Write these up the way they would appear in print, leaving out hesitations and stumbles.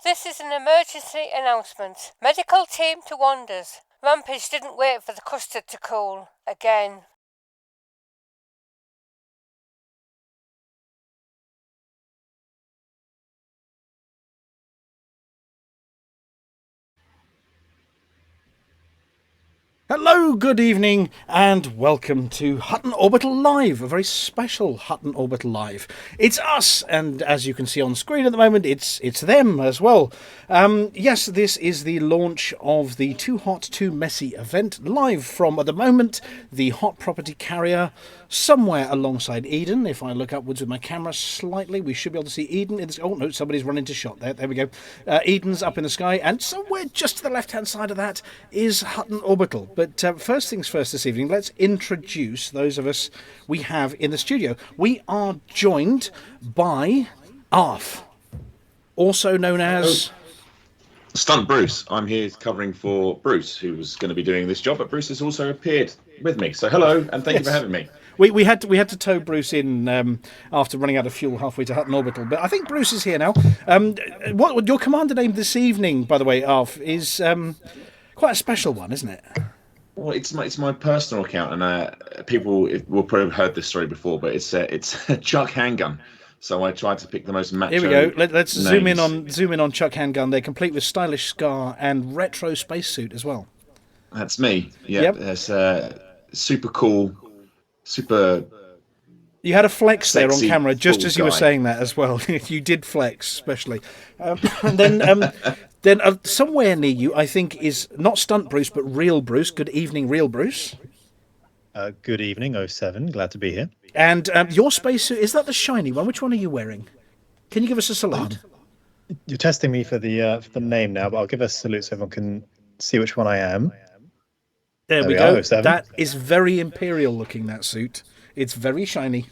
This is an emergency announcement. Medical team to Wonders. Rampage didn't wait for the custard to cool. Again. Hello, good evening, and welcome to Hutton Orbital Live, a very special Hutton Orbital Live. It's us, and as you can see on screen at the moment, it's them as well. Yes, this is the launch of the Too Hot, 2Messy event, live from, at the moment, the Hot Property Carrier, somewhere alongside Eden. If I look upwards with my camera slightly, we should be able to see Eden. Oh no, somebody's run into shot there. There we go. Eden's up in the sky, and somewhere just to the left-hand side of that is Hutton Orbital. But first things first this evening, let's introduce those of us we have in the studio. We are joined by Arf, also known as... Stunt Bruce. I'm here covering for Bruce, who was going to be doing this job, but Bruce has also appeared with me. So hello, and thank you for having me. We had to tow Bruce in after running out of fuel halfway to Hutton Orbital, but I think Bruce is here now. What your commander name this evening, by the way, Arf, is quite a special one, isn't it? Well, it's my personal account, and people will probably have heard this story before, but it's Chuck Handgun. So I tried to pick the most macho. Here we go. Let's names. zoom in on Chuck Handgun. They're complete with stylish scar and retro spacesuit as well. That's me. Yep. It's super cool, super. You had a flex sexy, there on camera, just as you were saying that as well. You did flex, especially. And then somewhere near you, I think, is not Stunt Bruce, but Real Bruce. Good evening, Real Bruce. Good evening, 07. Glad to be here. And your spacesuit, is that the shiny one? Which one are you wearing? Can you give us a salute? You're testing me for the name now, but I'll give a salute so everyone can see which one I am. There we go. 07. That is very imperial looking, that suit. It's very shiny.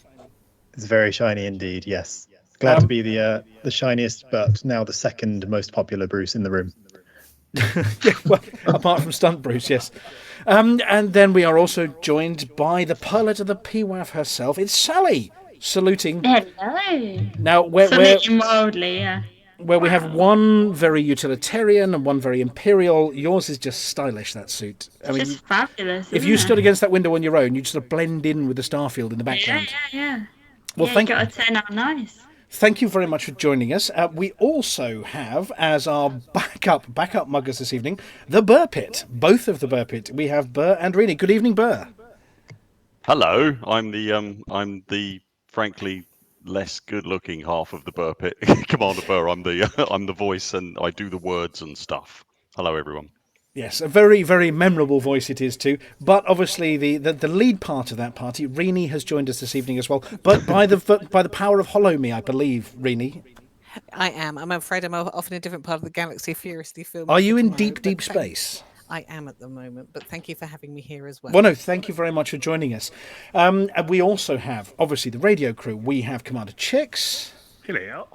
It's very shiny indeed, yes. Glad to be the shiniest, but now the second most popular Bruce in the room. Yeah, well, apart from Stunt Bruce, yes. And then we are also joined by the pilot of the PWAF herself. It's Sally, saluting. Hello. Now, Saluting wildly, yeah. Where we have one very utilitarian and one very imperial. Yours is just stylish, that suit. I mean, just fabulous. If you stood against that window on your own, you'd sort of blend in with the starfield in the background. Yeah. Well, you got to turn out nice. Thank you very much for joining us. We also have, as our backup muggers this evening, the Burr Pit. Both of the Burr Pit. We have Burr and Rini. Good evening, Burr. Hello. I'm the frankly less good-looking half of the Burr Pit. Commander Burr. I'm the voice, and I do the words and stuff. Hello, everyone. Yes, a very, very memorable voice it is too. But obviously, the lead part of that party, Rini, has joined us this evening as well. But by the power of Hollow Me, I believe, Rini. I am. I'm afraid I'm off in a different part of the galaxy, furiously filming. Are you in deep space? I am at the moment, but thank you for having me here as well. Well, no, thank you very much for joining us. And we also have, obviously, the radio crew. We have Commander Chicks. Hello.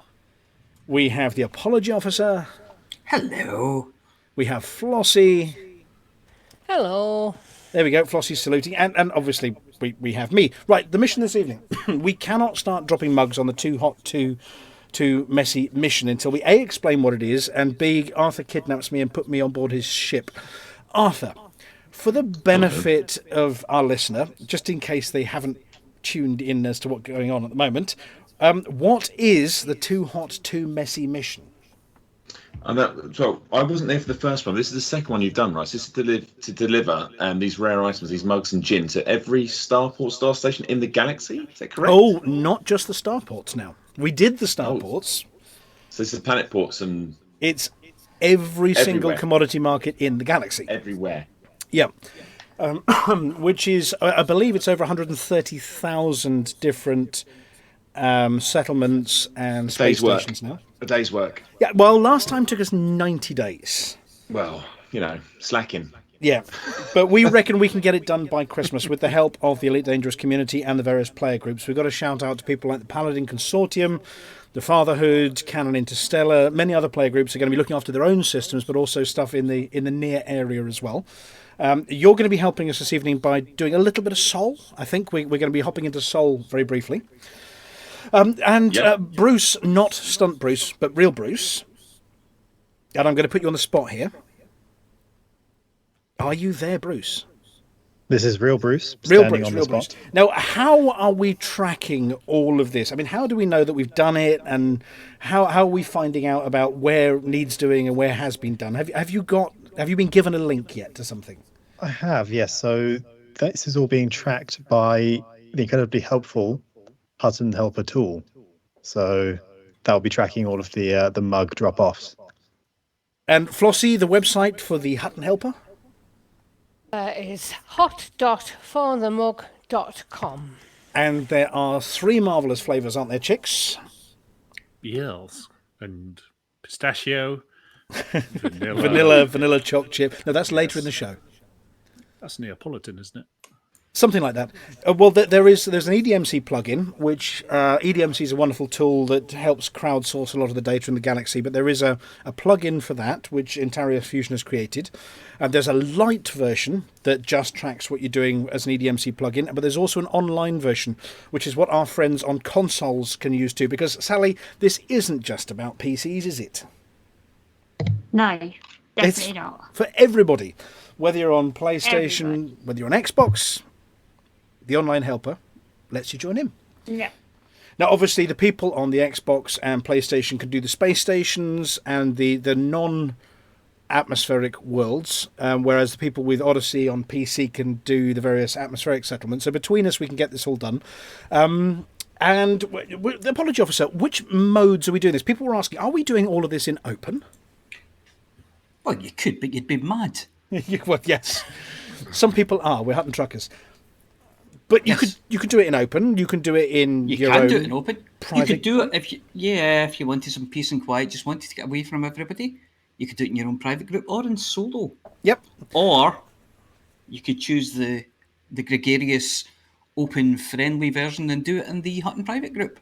We have the Apology Officer. Hello. We have Flossy. Hello. There we go, Flossy's saluting. And obviously, we have me. Right, the mission this evening. We cannot start dropping mugs on the Too Hot, Too Messy mission until we A, explain what it is, and B, Arthur kidnaps me and put me on board his ship. Arthur, for the benefit of our listener, just in case they haven't tuned in as to what's going on at the moment, what is the Too Hot, Too Messy mission? So I wasn't there for the first one. This is the second one you've done, right? So this is to deliver these rare items, these mugs and gin, to every starport star station in the galaxy. Is that correct? Oh, not just the starports now. We did the starports. So this is planet ports and... It's every single commodity market in the galaxy. Everywhere. Yeah. Which is, I believe it's over 130,000 different settlements and space stations now. A day's work. Yeah, well, last time took us 90 days. Well, slacking. Yeah, but we reckon we can get it done by Christmas with the help of the Elite Dangerous community and the various player groups. We've got to shout out to people like the Paladin Consortium, the Fatherhood, Canon Interstellar. Many other player groups are going to be looking after their own systems, but also stuff in the near area as well. You're going to be helping us this evening by doing a little bit of Sol. I think we're going to be hopping into Sol very briefly. Bruce, not Stunt Bruce, but Real Bruce, And I'm going to put you on the spot here. Are you there, Bruce? This is real Bruce. Real standing Bruce, on real the Bruce. spot. Now, how are we tracking all of this? I mean, how do we know that we've done it, and how are we finding out about where needs doing and where has been done? Have you been given a link yet to something? I have, yes. So this is all being tracked by the incredibly helpful Hutton Helper tool. So that'll be tracking all of the mug drop-offs. And Flossy, the website for the Hutton Helper? Is hot.forthemug.com. And there are 3 marvellous flavours, aren't there, chicks? Yes. And pistachio, Vanilla choc chip. No, that's later in the show. That's Neapolitan, isn't it? Something like that. Well, there's an EDMC plugin, which EDMC is a wonderful tool that helps crowdsource a lot of the data in the Galaxy, but there is a plugin for that, which Interior Fusion has created. And there's a light version that just tracks what you're doing as an EDMC plugin, but there's also an online version, which is what our friends on consoles can use too, because, Sally, this isn't just about PCs, is it? No, It's definitely not. for everybody. Whether you're on PlayStation, whether you're on Xbox, the online helper lets you join in. Yeah. Now, obviously, the people on the Xbox and PlayStation can do the space stations and the non-atmospheric worlds, whereas the people with Odyssey on PC can do the various atmospheric settlements. So between us, we can get this all done. And the apology officer, which modes are we doing this? People were asking, are we doing all of this in open? Well, you could, but you'd be mad. Well, yes. Some people are. We're Hutton truckers. But you could do it in open. You can do it in You your can own do it in open. private. You could do it if you wanted some peace and quiet, just wanted to get away from everybody. You could do it in your own private group or in solo. Yep. Or you could choose the gregarious, open, friendly version and do it in the Hutton private group.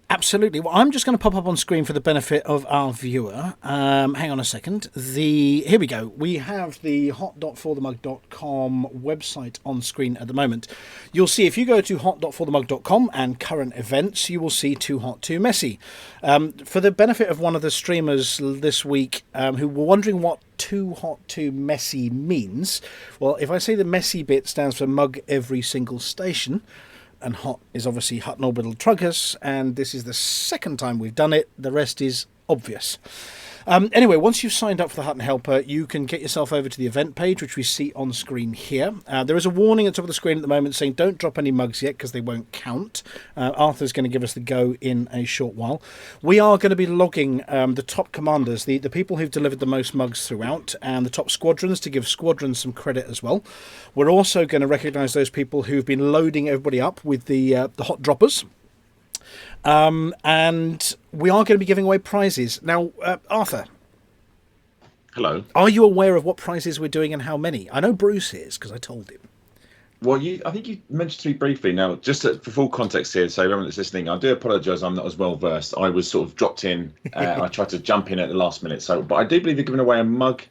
Absolutely. Well, I'm just going to pop up on screen for the benefit of our viewer. Hang on a second. Here we go. We have the hot.forthemug.com website on screen at the moment. You'll see if you go to hot.forthemug.com and current events, you will see 2Hot2Messy. For the benefit of one of the streamers this week who were wondering what 2Hot2Messy means, well, if I say the messy bit stands for mug every single station, and hot is obviously Hutton Orbital Truckers, and this is the second time we've done it. The rest is obvious. Anyway, once you've signed up for the Hutton Helper, you can get yourself over to the event page, which we see on screen here. There is a warning at the top of the screen at the moment saying don't drop any mugs yet because they won't count. Arthur's going to give us the go in a short while. We are going to be logging the top commanders, the people who've delivered the most mugs throughout, and the top squadrons to give squadrons some credit as well. We're also going to recognise those people who've been loading everybody up with the hot droppers. And we are going to be giving away prizes. Now, Arthur. Hello. Are you aware of what prizes we're doing and how many? I know Bruce is, because I told him. Well, I think you mentioned to me briefly. Now, just for full context here, so everyone that's listening, I do apologise. I'm not as well versed. I was sort of dropped in. I tried to jump in at the last minute. But I do believe they're giving away a mug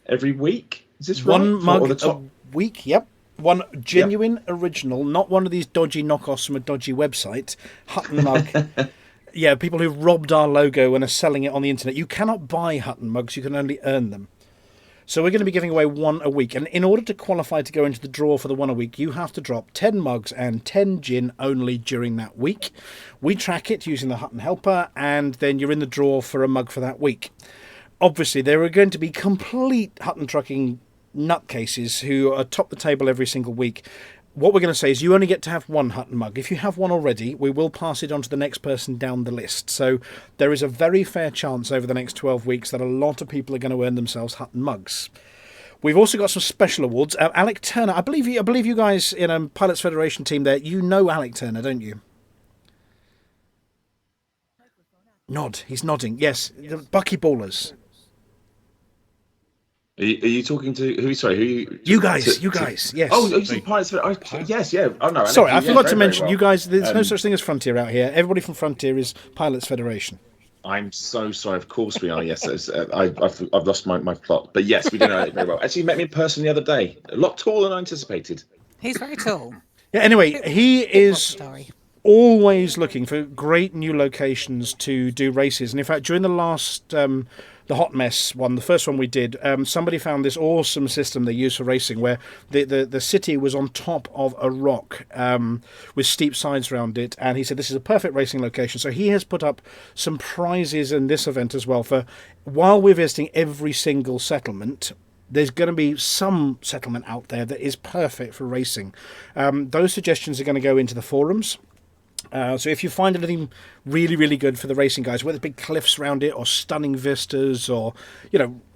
every week. Is this right? One mug a week, yep. One genuine original, not one of these dodgy knockoffs from a dodgy website. Hutton mug. Yeah, people who've robbed our logo and are selling it on the internet. You cannot buy Hutton mugs, you can only earn them. So we're going to be giving away one a week. And in order to qualify to go into the draw for the one a week, you have to drop 10 mugs and 10 gin only during that week. We track it using the Hutton Helper, and then you're in the draw for a mug for that week. Obviously, there are going to be complete Hutton trucking nutcases who are top the table every single week. What we're going to say is you only get to have one Hutton mug. If you have one already, we will pass it on to the next person down the list. So there is a very fair chance over the next 12 weeks that a lot of people are going to earn themselves Hutton mugs. We've also got some special awards. Alec Turner, I believe you guys in Pilots Federation team there, you know Alec Turner, don't you? Nod. He's nodding. Yes. The Bucky Ballers. Are you talking to who? Sorry, who? You guys. Yes. Oh, you said Pirates. Yes, yeah. Oh no. Sorry, I forgot to mention. You guys. There's no such thing as Frontier out here. Everybody from Frontier is Pilots Federation. I'm so sorry. Of course we are. Yes, I've lost my plot. But yes, we do know it very well. Actually, you met me in person the other day. A lot taller than I anticipated. He's very tall. Yeah. Anyway, he is always looking for great new locations to do races, and in fact, during the last the Hot Mess one, the first one we did, somebody found this awesome system they use for racing where the city was on top of a rock with steep sides around it, and he said this is a perfect racing location. So he has put up some prizes in this event as well for while we're visiting every single settlement. There's going to be some settlement out there that is perfect for racing. Those suggestions are going to go into the forums. So if you find anything really, really good for the racing guys, whether big cliffs around it or stunning vistas or,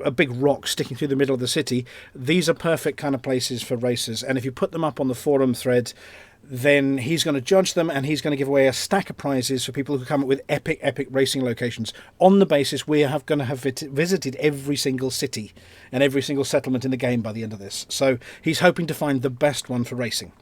a big rock sticking through the middle of the city, these are perfect kind of places for racers. And if you put them up on the forum thread, then he's going to judge them and he's going to give away a stack of prizes for people who come up with epic racing locations on the basis we are going to have visited every single city and every single settlement in the game by the end of this. So he's hoping to find the best one for racing.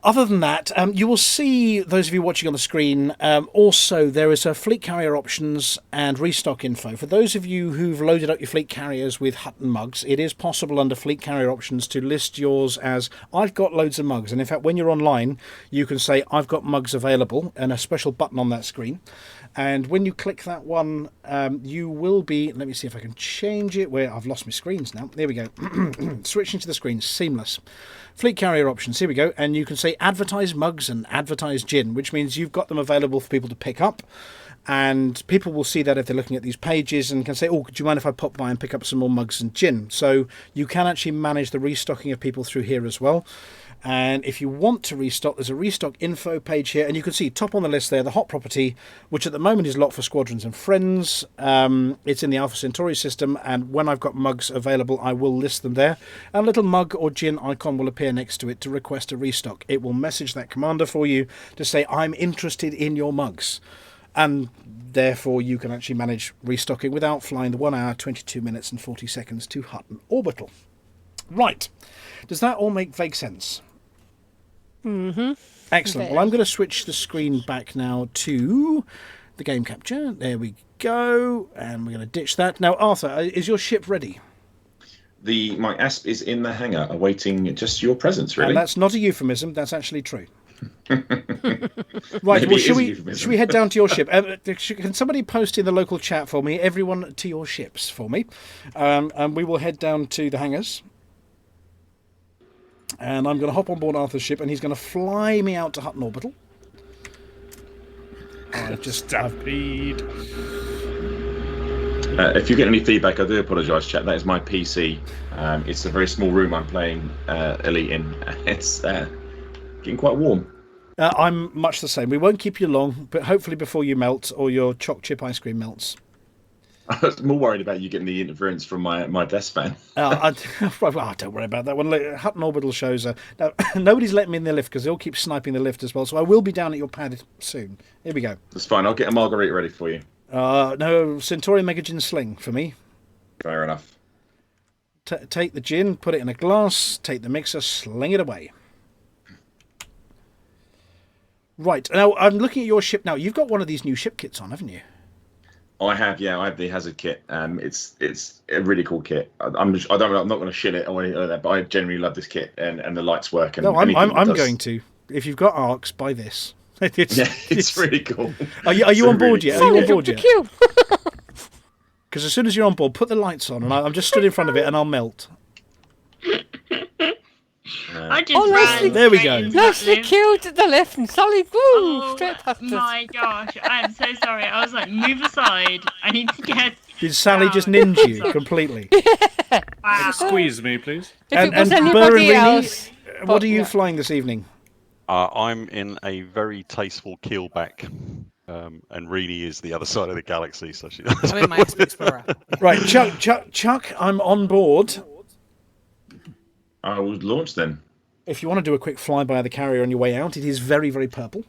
Other than that, you will see, those of you watching on the screen, also there is a fleet carrier options and restock info. For those of you who've loaded up your fleet carriers with Hutton mugs, it is possible under fleet carrier options to list yours as, I've got loads of mugs. And in fact, when you're online, you can say, I've got mugs available, and a special button on that screen. And when you click that one, you will be, let me see if I can change it, where I've lost my screens now. There we go. Switching to the screen, seamless. Fleet carrier options, here we go. And you can say advertise mugs and advertise gin, which means you've got them available for people to pick up. And people will see that if they're looking at these pages and can say, oh, do you mind if I pop by and pick up some more mugs and gin? So you can actually manage the restocking of people through here as well. And if you want to restock, there's a restock info page here, and you can see top on the list there, the hot property, which at the moment is locked for Squadrons and Friends. It's in the Alpha Centauri system, and when I've got mugs available, I will list them there. And a little mug or gin icon will appear next to it to request a restock. It will message that commander for you to say, I'm interested in your mugs. And therefore, you can actually manage restocking without flying the 1 hour, 22 minutes and 40 seconds to Hutton Orbital. Right. Does that all make vague sense? Mm-hmm. Excellent. Well, I'm going to switch the screen back now to the game capture. There we go. And we're going to ditch that. Now, Arthur, is your ship ready? My Asp is in the hangar, awaiting just your presence, really. And that's not a euphemism. That's actually true. Right. Well, should we head down to your ship? Can somebody post in the local chat for me, everyone to your ships for me? And we will head down to the hangars. And I'm going to hop on board Arthur's ship, and he's going to fly me out to Hutton Orbital. Stampede. If you get any feedback, I do apologise, chat. That is my PC. It's a very small room I'm playing Elite in. It's getting quite warm. I'm much the same. We won't keep you long, but hopefully before you melt or your choc chip ice cream melts. I was more worried about you getting the interference from my desk fan. Don't worry about that one. Look, Hutton Orbital shows. Now, nobody's letting me in the lift because they'll keep sniping the lift as well. So I will be down at your pad soon. Here we go. That's fine. I'll get a margarita ready for you. No, Centauri Mega Gin Sling for me. Fair enough. Take the gin, put it in a glass, take the mixer, sling it away. Right. Now, I'm looking at your ship now. You've got one of these new ship kits on, haven't you? I have, yeah. I have the Hazard kit. It's a really cool kit. I'm not going to shit it or anything like that, but I genuinely love this kit and the lights work. And no, I'm going to. If you've got arcs, buy this. It's really cool. Are you on board yet? Are you on board yet? Cute. Because as soon as you're on board, put the lights on, and I'm just stood in front of it, and I'll melt. I just ran there we go. Nicely cute at the left, and Sally, woo, straight past us. My gosh, I'm so sorry. I was like, move aside. I need to get. Did Sally just ninja you completely? Wow. Squeeze me, please. If it was Burr and anybody Rini, else. what are you flying this evening? I'm in a very tasteful keelback. And Rini is the other side of the galaxy, so she. I'm in my SP Explorer. Right, Chuck, I'm on board. I will launch then. If you want to do a quick flyby of the carrier on your way out, it is very, very purple.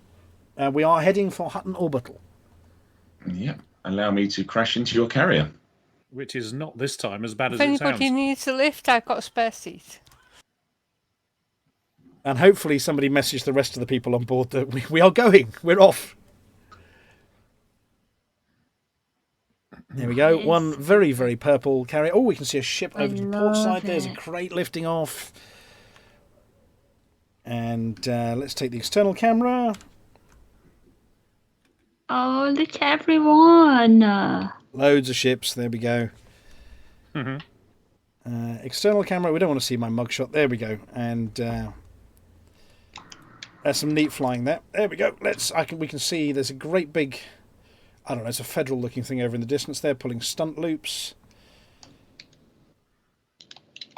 We are heading for Hutton Orbital. Yeah, allow me to crash into your carrier. Which is not this time as bad as If it sounds. anybody needs a lift, I've got a spare seat. And hopefully somebody messaged the rest of the people on board that we are going. We're off. There we go. One very, very purple carrier. Oh, we can see a ship over to port side. There's a crate lifting off. And let's take the external camera. Oh, look everyone. Loads of ships. There we go. External camera. We don't want to see my mugshot. There we go. And there's some neat flying there. There we go. We can see there's a great big, I don't know, it's a federal looking thing over in the distance there, pulling stunt loops.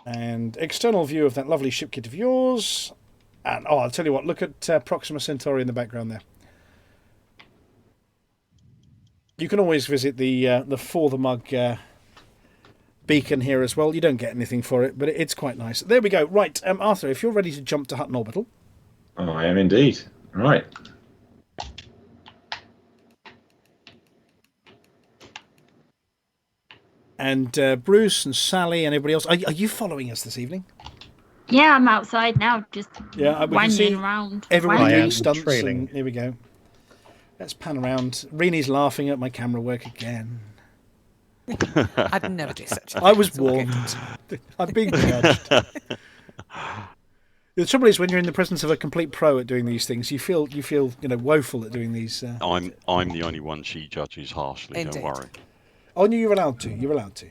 And external view of that lovely ship kit of yours. And I'll tell you what, look at Proxima Centauri in the background there. You can always visit the For the Mug beacon here as well. You don't get anything for it, but it's quite nice. There we go. Right, Arthur, if you're ready to jump to Hutton Orbital. Oh, I am indeed. Right. And Bruce and Sally and everybody else, are you following us this evening? Yeah, I'm outside now, just we can winding see around. everyone doing am stunts. trailing. And here we go. Let's pan around. Reenie's laughing at my camera work again. I'd never do such a thing. I was warned. I'm being judged. The trouble is, when you're in the presence of a complete pro at doing these things, you feel woeful at doing these. I'm the only one she judges harshly. Indeed. Don't worry. Oh, no, you're allowed to. You're allowed to.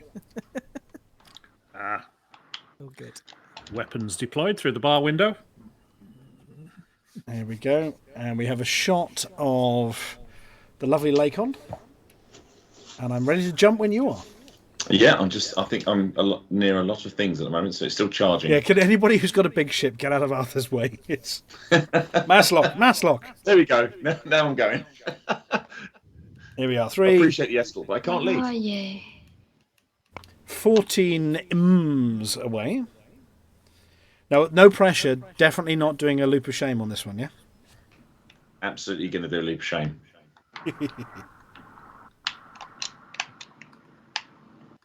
Oh, good. Weapons deployed through the bar window. There we go. And we have a shot of the lovely Lakon. And I'm ready to jump when you are. Yeah, I think I'm near a lot of things at the moment, so it's still charging. Yeah, can anybody who's got a big ship get out of Arthur's way? It's mass lock. There we go. Now I'm going. Here we are. I 3. appreciate the escort, but I can't leave. Oh, yeah. 14 m's away. Now, no pressure. Definitely not doing a loop of shame on this one, yeah? Absolutely going to do a leap of shame.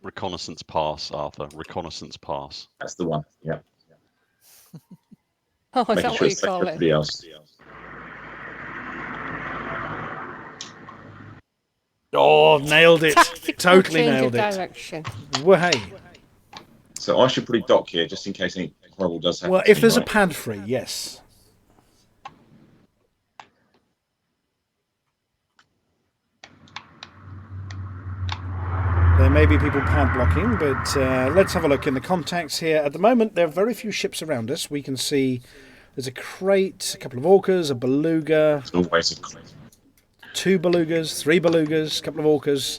Reconnaissance pass, Arthur. Reconnaissance pass. That's the one. Yeah. Oh, is Making that sure what you it's safe call for it? everybody else. Oh, nailed it. Tactical Totally change nailed of it. direction. Wahey. So I should probably dock here just in case any horrible does happen. Well, to if me, there's a right? pad free, yes. There may be people pad blocking, but let's have a look in the contacts here. At the moment, there are very few ships around us. We can see there's a crate, a couple of orcas, a beluga, It's always a crate. 2 belugas, 3 belugas, a couple of orcas,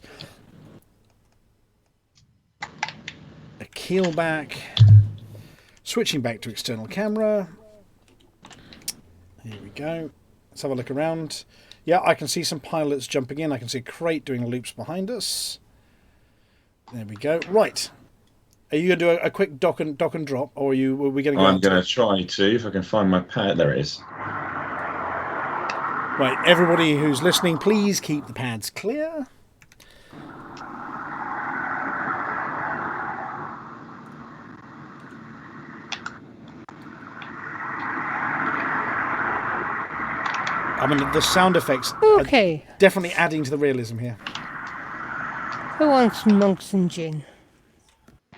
a keelback. Switching back to external camera. Here we go. Let's have a look around. Yeah, I can see some pilots jumping in. I can see a crate doing loops behind us. There we go. Right. Are you going to do a quick dock and drop, or are we going to go? I'm going to try to, if I can find my pad. There it is. Right, everybody who's listening, please keep the pads clear. I mean, the sound effects Okay. are definitely adding to the realism here. Who wants monks and gin?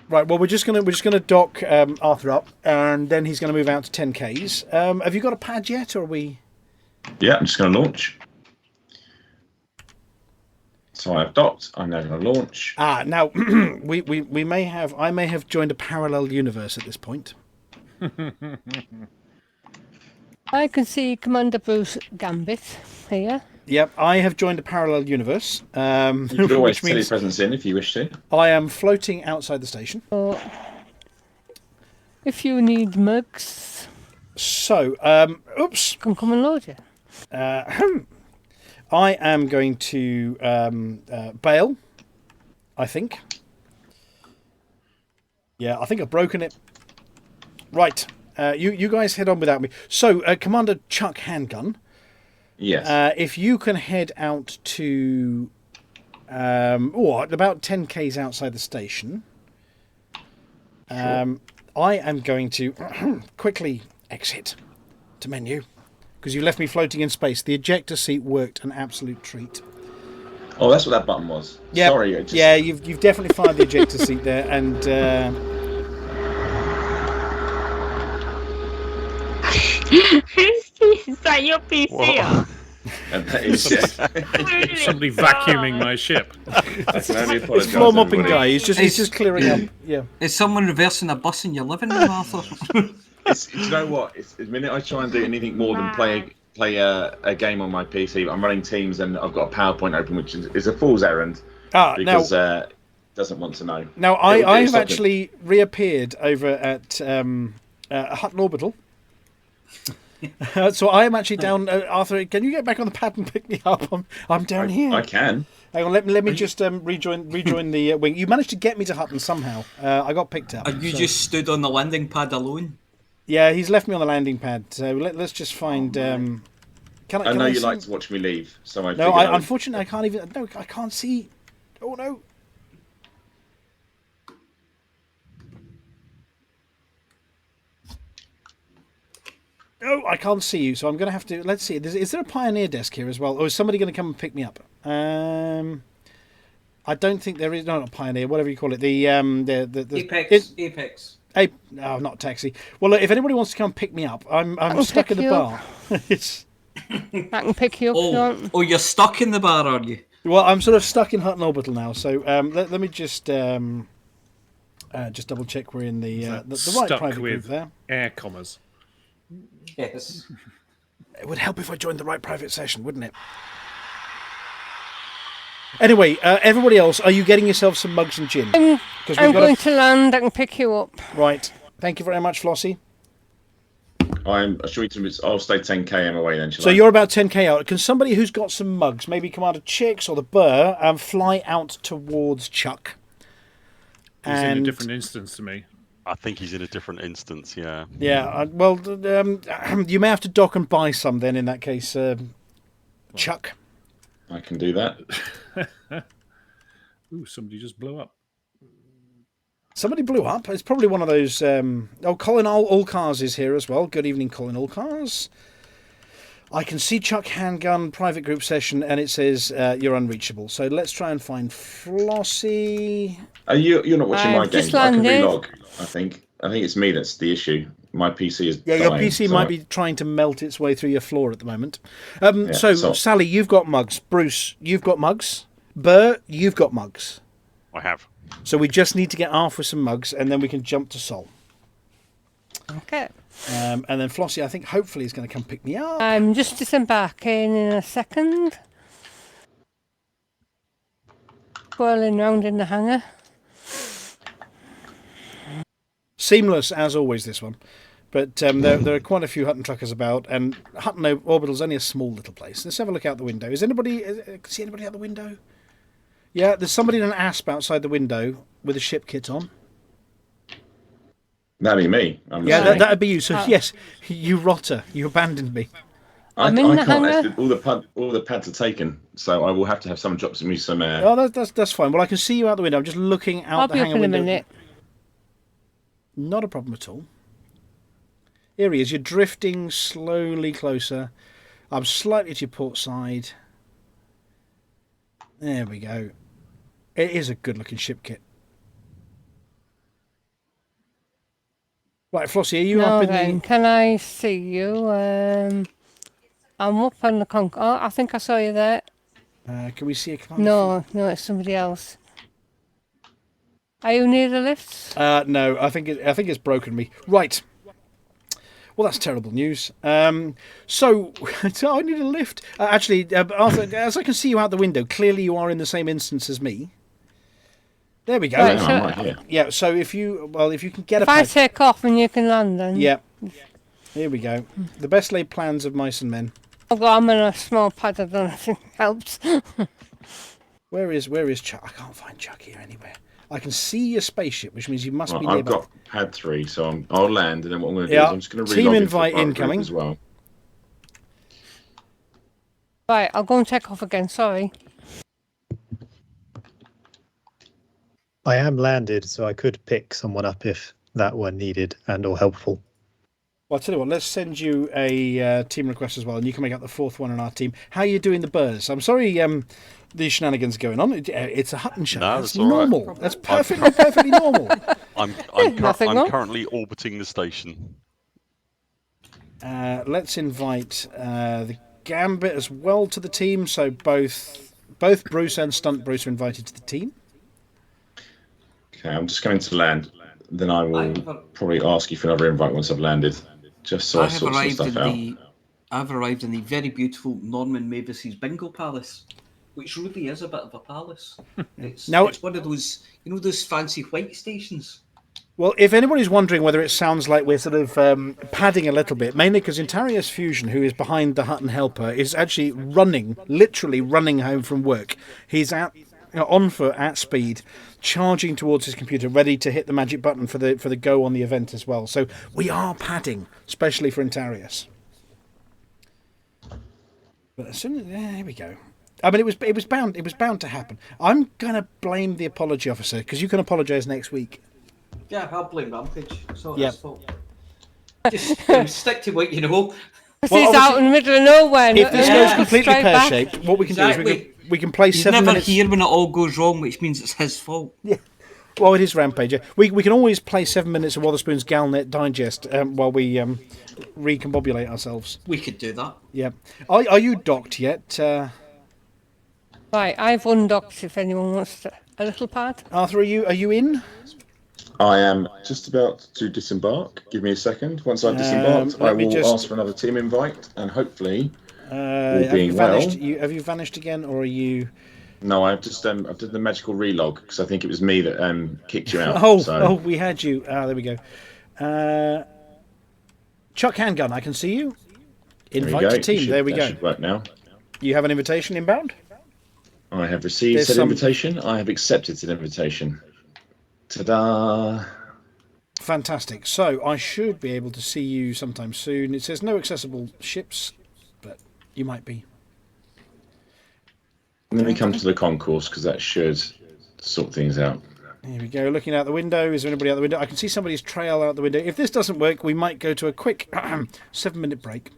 Right, well, we're just gonna dock Arthur up, and then he's going to move out to 10Ks. Have you got a pad yet, or are we? Yeah, I'm just going to launch. So I've docked. I'm now going to launch. Now we may have. I may have joined a parallel universe at this point. I can see Commander Bruce Gambit here. Yep, I have joined a parallel universe. You could always which send your means presence in if you wish to. I am floating outside the station. So, if you need mugs, So, oops. come and load you. I am going to bail, I think. Yeah, I think I've broken it. Right, you guys head on without me. So, Commander Chuck Handgun, Yes. if you can head out to about 10Ks outside the station, I am going to quickly exit to menu. Because you left me floating in space. The ejector seat worked an absolute treat. Oh, that's what that button was. Yep. Sorry. It just... Yeah, you've definitely fired the ejector seat there, and Is that your PC? What? And that is Somebody vacuuming my ship. I can only It's apologise. floor mopping everybody. guy. He's just clearing up. Yeah. Is someone reversing a bus in your living room, Arthur? Do you know what? It's the minute I try and do anything more than play a game on my PC, I'm running Teams and I've got a PowerPoint open, which is a fool's errand because it doesn't want to know. Now I've actually reappeared over at Hutton Orbital. So I am actually down. Arthur, can you get back on the pad and pick me up? I'm down here. I can. Hang on, let me just rejoin the wing. You managed to get me to Hutton somehow. I got picked up. And you just stood on the landing pad alone? Yeah, he's left me on the landing pad. So let's just find. Can I know you like to watch me leave, so I. No, unfortunately I can't even. No, I can't see. Oh no. No, I can't see you, so I'm going to have to. Let's see. Is there a Pioneer desk here as well, or is somebody going to come and pick me up? I don't think there is. No, not Pioneer. Whatever you call it. The Apex. No, not taxi. Well, look, if anybody wants to come pick me up, I'm stuck in the bar. It's. I can pick you up. Oh, you're stuck in the bar, are you? Well, I'm sort of stuck in Hutton Orbital now. So let me just double check we're in the right private group there. Air commas. Yes. It would help if I joined the right private session, wouldn't it? Anyway, everybody else, are you getting yourself some mugs and gin? I'm going to land. I can pick you up. Right. Thank you very much, Flossy. I'll stay 10 km away then. So you're about 10k out. Can somebody who's got some mugs, maybe Commander Chicks or the Burr, fly out towards Chuck? He's in a different instance to me. I think he's in a different instance, yeah. Yeah, well, you may have to dock and buy some then in that case, Chuck. I can do that. Ooh, somebody just blew up. Somebody blew up. It's probably one of those... Colin Allcars is here as well. Good evening, Colin Allcars. I can see Chuck Handgun private group session, and it says you're unreachable. So let's try and find Flossy. You're not watching my game. I can landed. relog, I think. I think it's me that's the issue. My PC is Yeah, dying, your PC so might be trying to melt its way through your floor at the moment. Yeah, so, so- Sally, you've got mugs. Bruce, you've got mugs. Burr, you've got mugs. I have. So we just need to get Arf with some mugs, and then we can jump to Sol. Okay. And then Flossy, I think, hopefully is going to come pick me up. I'm just disembarking in a second. Whirling round in the hangar. Seamless as always, this one. But there are quite a few Hutton truckers about, and Hutton Orbital's only a small little place. Let's have a look out the window. Is anybody see anybody out the window? Yeah, there's somebody in an asp outside the window with a ship kit on. That'd be me. That'd be you. So yes, you rotter, you abandoned me. I I'm in the can't. hangar. All the pads are taken, so I will have to have someone drop me some. Oh, that's fine. Well, I can see you out the window. I'm just looking out I'll the be up hangar in a window. minute. Not a problem at all. Here he is. You're drifting slowly closer. I'm slightly to your port side. There we go. It is a good-looking ship kit. Right, Flossy, are you Now up in then, can I see you? I'm up on the Oh, I think I saw you there. the... can we see a command? No, it's somebody else. Are you near the lifts? No, I think it's broken me. Right. Well, that's terrible news. So I need a lift. Actually, Arthur, as I can see you out the window, clearly you are in the same instance as me. There we go. Right, I'm right here. Yeah. So if you can get If I take off and you can land, then. Yeah. Here we go. The best laid plans of mice and men. I'm on a small pad. I don't know if it helps. Where is Chuck? I can't find Chuck here anywhere. I can see your spaceship, which means you must be I've nearby. got pad 3, so I'll land, and then what I'm going to do Yeah. is I'm just going to Team relog invite into the private incoming. group as well. Right, I'll go and take off again. Sorry. I am landed, so I could pick someone up if that were needed and or helpful. Well, I'll tell you what, let's send you a team request as well, and you can make up the fourth one on our team. How are you doing the Burrs? I'm sorry the shenanigans going on. It's a Hutton show. No, that's that's all right. normal. That's perfectly normal. I'm Nothing wrong. currently orbiting the station. Let's invite the Gambit as well to the team, so both Bruce and Stunt Bruce are invited to the team. Okay, I'm just going to land. Then I will probably ask you for another invite once I've landed, just so I sort some stuff out. I've arrived in the very beautiful Norman Mavis's Bingo Palace, which really is a bit of a palace. It's one of those, those fancy white stations. Well, if anybody's wondering whether it sounds like we're sort of padding a little bit, mainly because Intarius Fusion, who is behind the Hutton Helper, is actually literally running home from work. He's out on foot at speed, charging towards his computer, ready to hit the magic button for the go on the event as well. So we are padding, especially for Intarius. But as soon as here we go. I mean, it was bound to happen. I'm gonna blame the apology officer because you can apologise next week. Yeah, I'll blame Rampage. It's not his fault. Just stick to what you know. He's out in the middle of nowhere. If this goes completely pear-shaped, what we can do is we can play 7 minutes. He's never here when it all goes wrong, which means it's his fault. Yeah. Well, it is Rampage. Yeah. We can always play 7 minutes of Wotherspoon's Galnet Digest while we recombobulate ourselves. We could do that. Yeah. Are you docked yet? Right, I've undocked if anyone wants a little pad. Arthur, are you in? I am just about to disembark. Give me a second. Once I've disembarked, I will ask for another team invite, and hopefully, have you vanished again, or are you? No, I've just I did the magical relog because I think it was me that kicked you out. Oh, we had you. There we go. Chuck Handgun, I can see you. Invite to team. There we go. Should work now. You have an invitation inbound? I have received said invitation. I have accepted said invitation. Ta-da! Fantastic. So I should be able to see you sometime soon. It says no accessible ships, but you might be. Let me come to the concourse because that should sort things out. Here we go. Looking out the window. Is there anybody out the window? I can see somebody's trail out the window. If this doesn't work, we might go to a quick 7-minute break.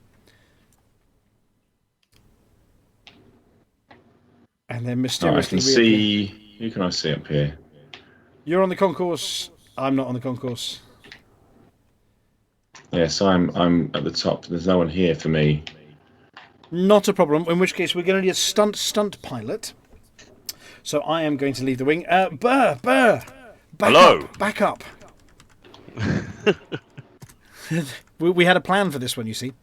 And then mysteriously... I can see... Who can I see up here? You're on the concourse. I'm not on the concourse. Yes, I'm at the top. There's no one here for me. Not a problem. In which case, we're going to need a stunt pilot. So I am going to leave the wing. Burr! Back up. We had a plan for this one, you see.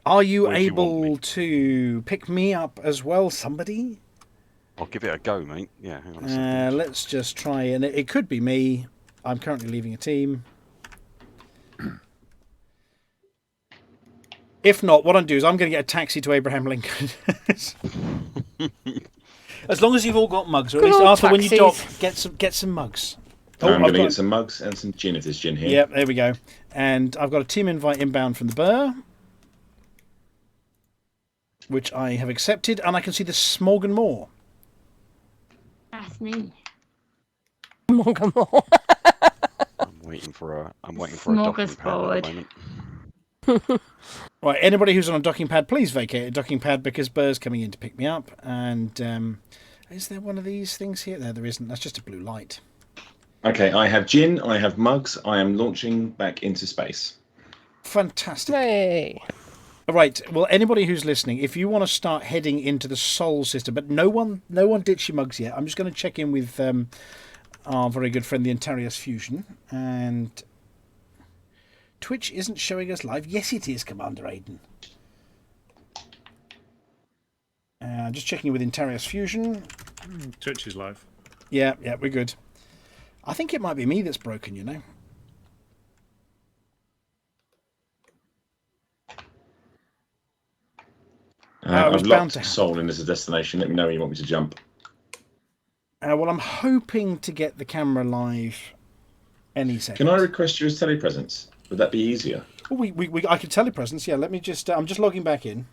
Are you able to pick me up as well, somebody? I'll give it a go, mate. Yeah, hang on a second. Let's just try, and it could be me. I'm currently leaving a team. If not, what I'm doing is I'm going to get a taxi to Abraham Lincoln. As long as you've all got mugs, or at least Arthur, when you dock, get some mugs. I'm going to get some mugs and some gin if there's gin here. Yep, there we go. And I've got a team invite inbound from the Burr, which I have accepted, and I can see the Smorgan Moore. That's me. Smorgan Moore. I'm waiting for a docking pad at the moment. Right, anybody who's on a docking pad, please vacate a docking pad because Burr's coming in to pick me up. And is there one of these things here? There isn't. That's just a blue light. Okay, I have gin, I have mugs, I am launching back into space. Fantastic. Hey. Right, well, anybody who's listening, if you want to start heading into the Sol system, but no one ditch your mugs yet. I'm just going to check in with our very good friend, the Intarius Fusion, and Twitch isn't showing us live. Yes, it is, Commander Aiden. Just checking with Intarius Fusion. Twitch is live. Yeah, we're good. I think it might be me that's broken, you know. I've locked Sol in as a destination. Let me know when you want me to jump. Well, I'm hoping to get the camera live any second. Can I request you as telepresence? Would that be easier? Oh, I can telepresence. Yeah, let me just. I'm just logging back in.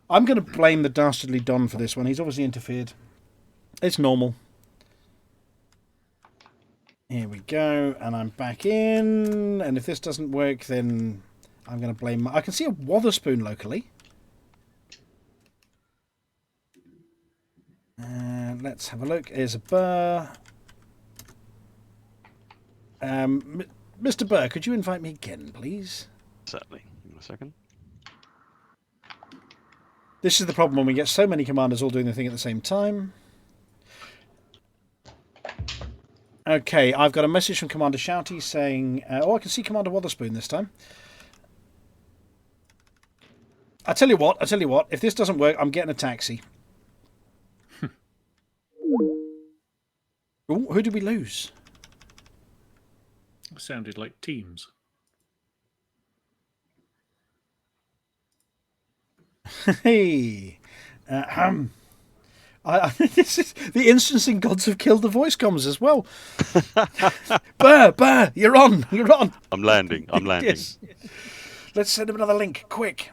I'm going to blame the dastardly Don for this one. He's obviously interfered. It's normal. Here we go, and I'm back in. And if this doesn't work, then I'm going to blame... I can see a Wotherspoon locally. Let's have a look. Here's a Burr. Mr. Burr, could you invite me again, please? Certainly. Give me a second. This is the problem when we get so many commanders all doing the thing at the same time. Okay, I've got a message from Commander Shouty saying... I can see Commander Wotherspoon this time. I tell you what, if this doesn't work, I'm getting a taxi. Ooh, who did we lose? Sounded like Teams. Hey, this is the instancing gods have killed the voice comms as well. Burr, you're on. I'm landing. Yes. Let's send him another link, quick.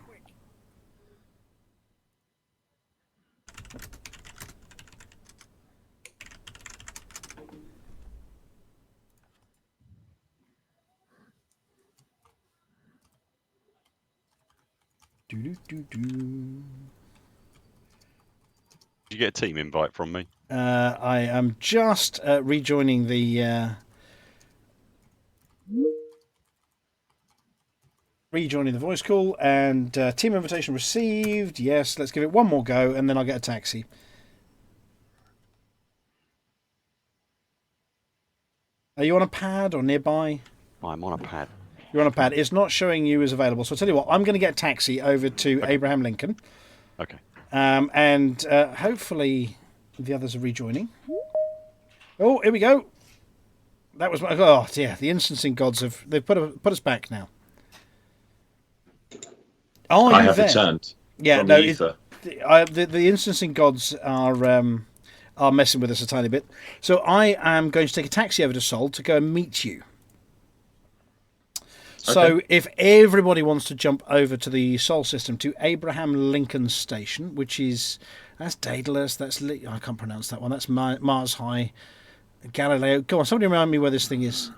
Did you get a team invite from me? I am just rejoining the voice call, and team invitation received. Yes, let's give it one more go, and then I'll get a taxi. Are you on a pad or nearby? I'm on a pad. You're on a pad. It's not showing you as available. So I'll tell you what, I'm going to get a taxi over to Abraham Lincoln. Okay. And hopefully the others are rejoining. Oh, here we go. That was my... Oh, dear. The instancing gods they've put us back now. Oh, I have returned. Yeah, from no, the ether. The instancing gods are messing with us a tiny bit. So I am going to take a taxi over to Sol to go and meet you. So Okay. if everybody wants to jump over to the Sol system, to Abraham Lincoln Station, which is... That's Daedalus, I can't pronounce that one. That's Mars High, Galileo. Go on, somebody remind me where this thing is.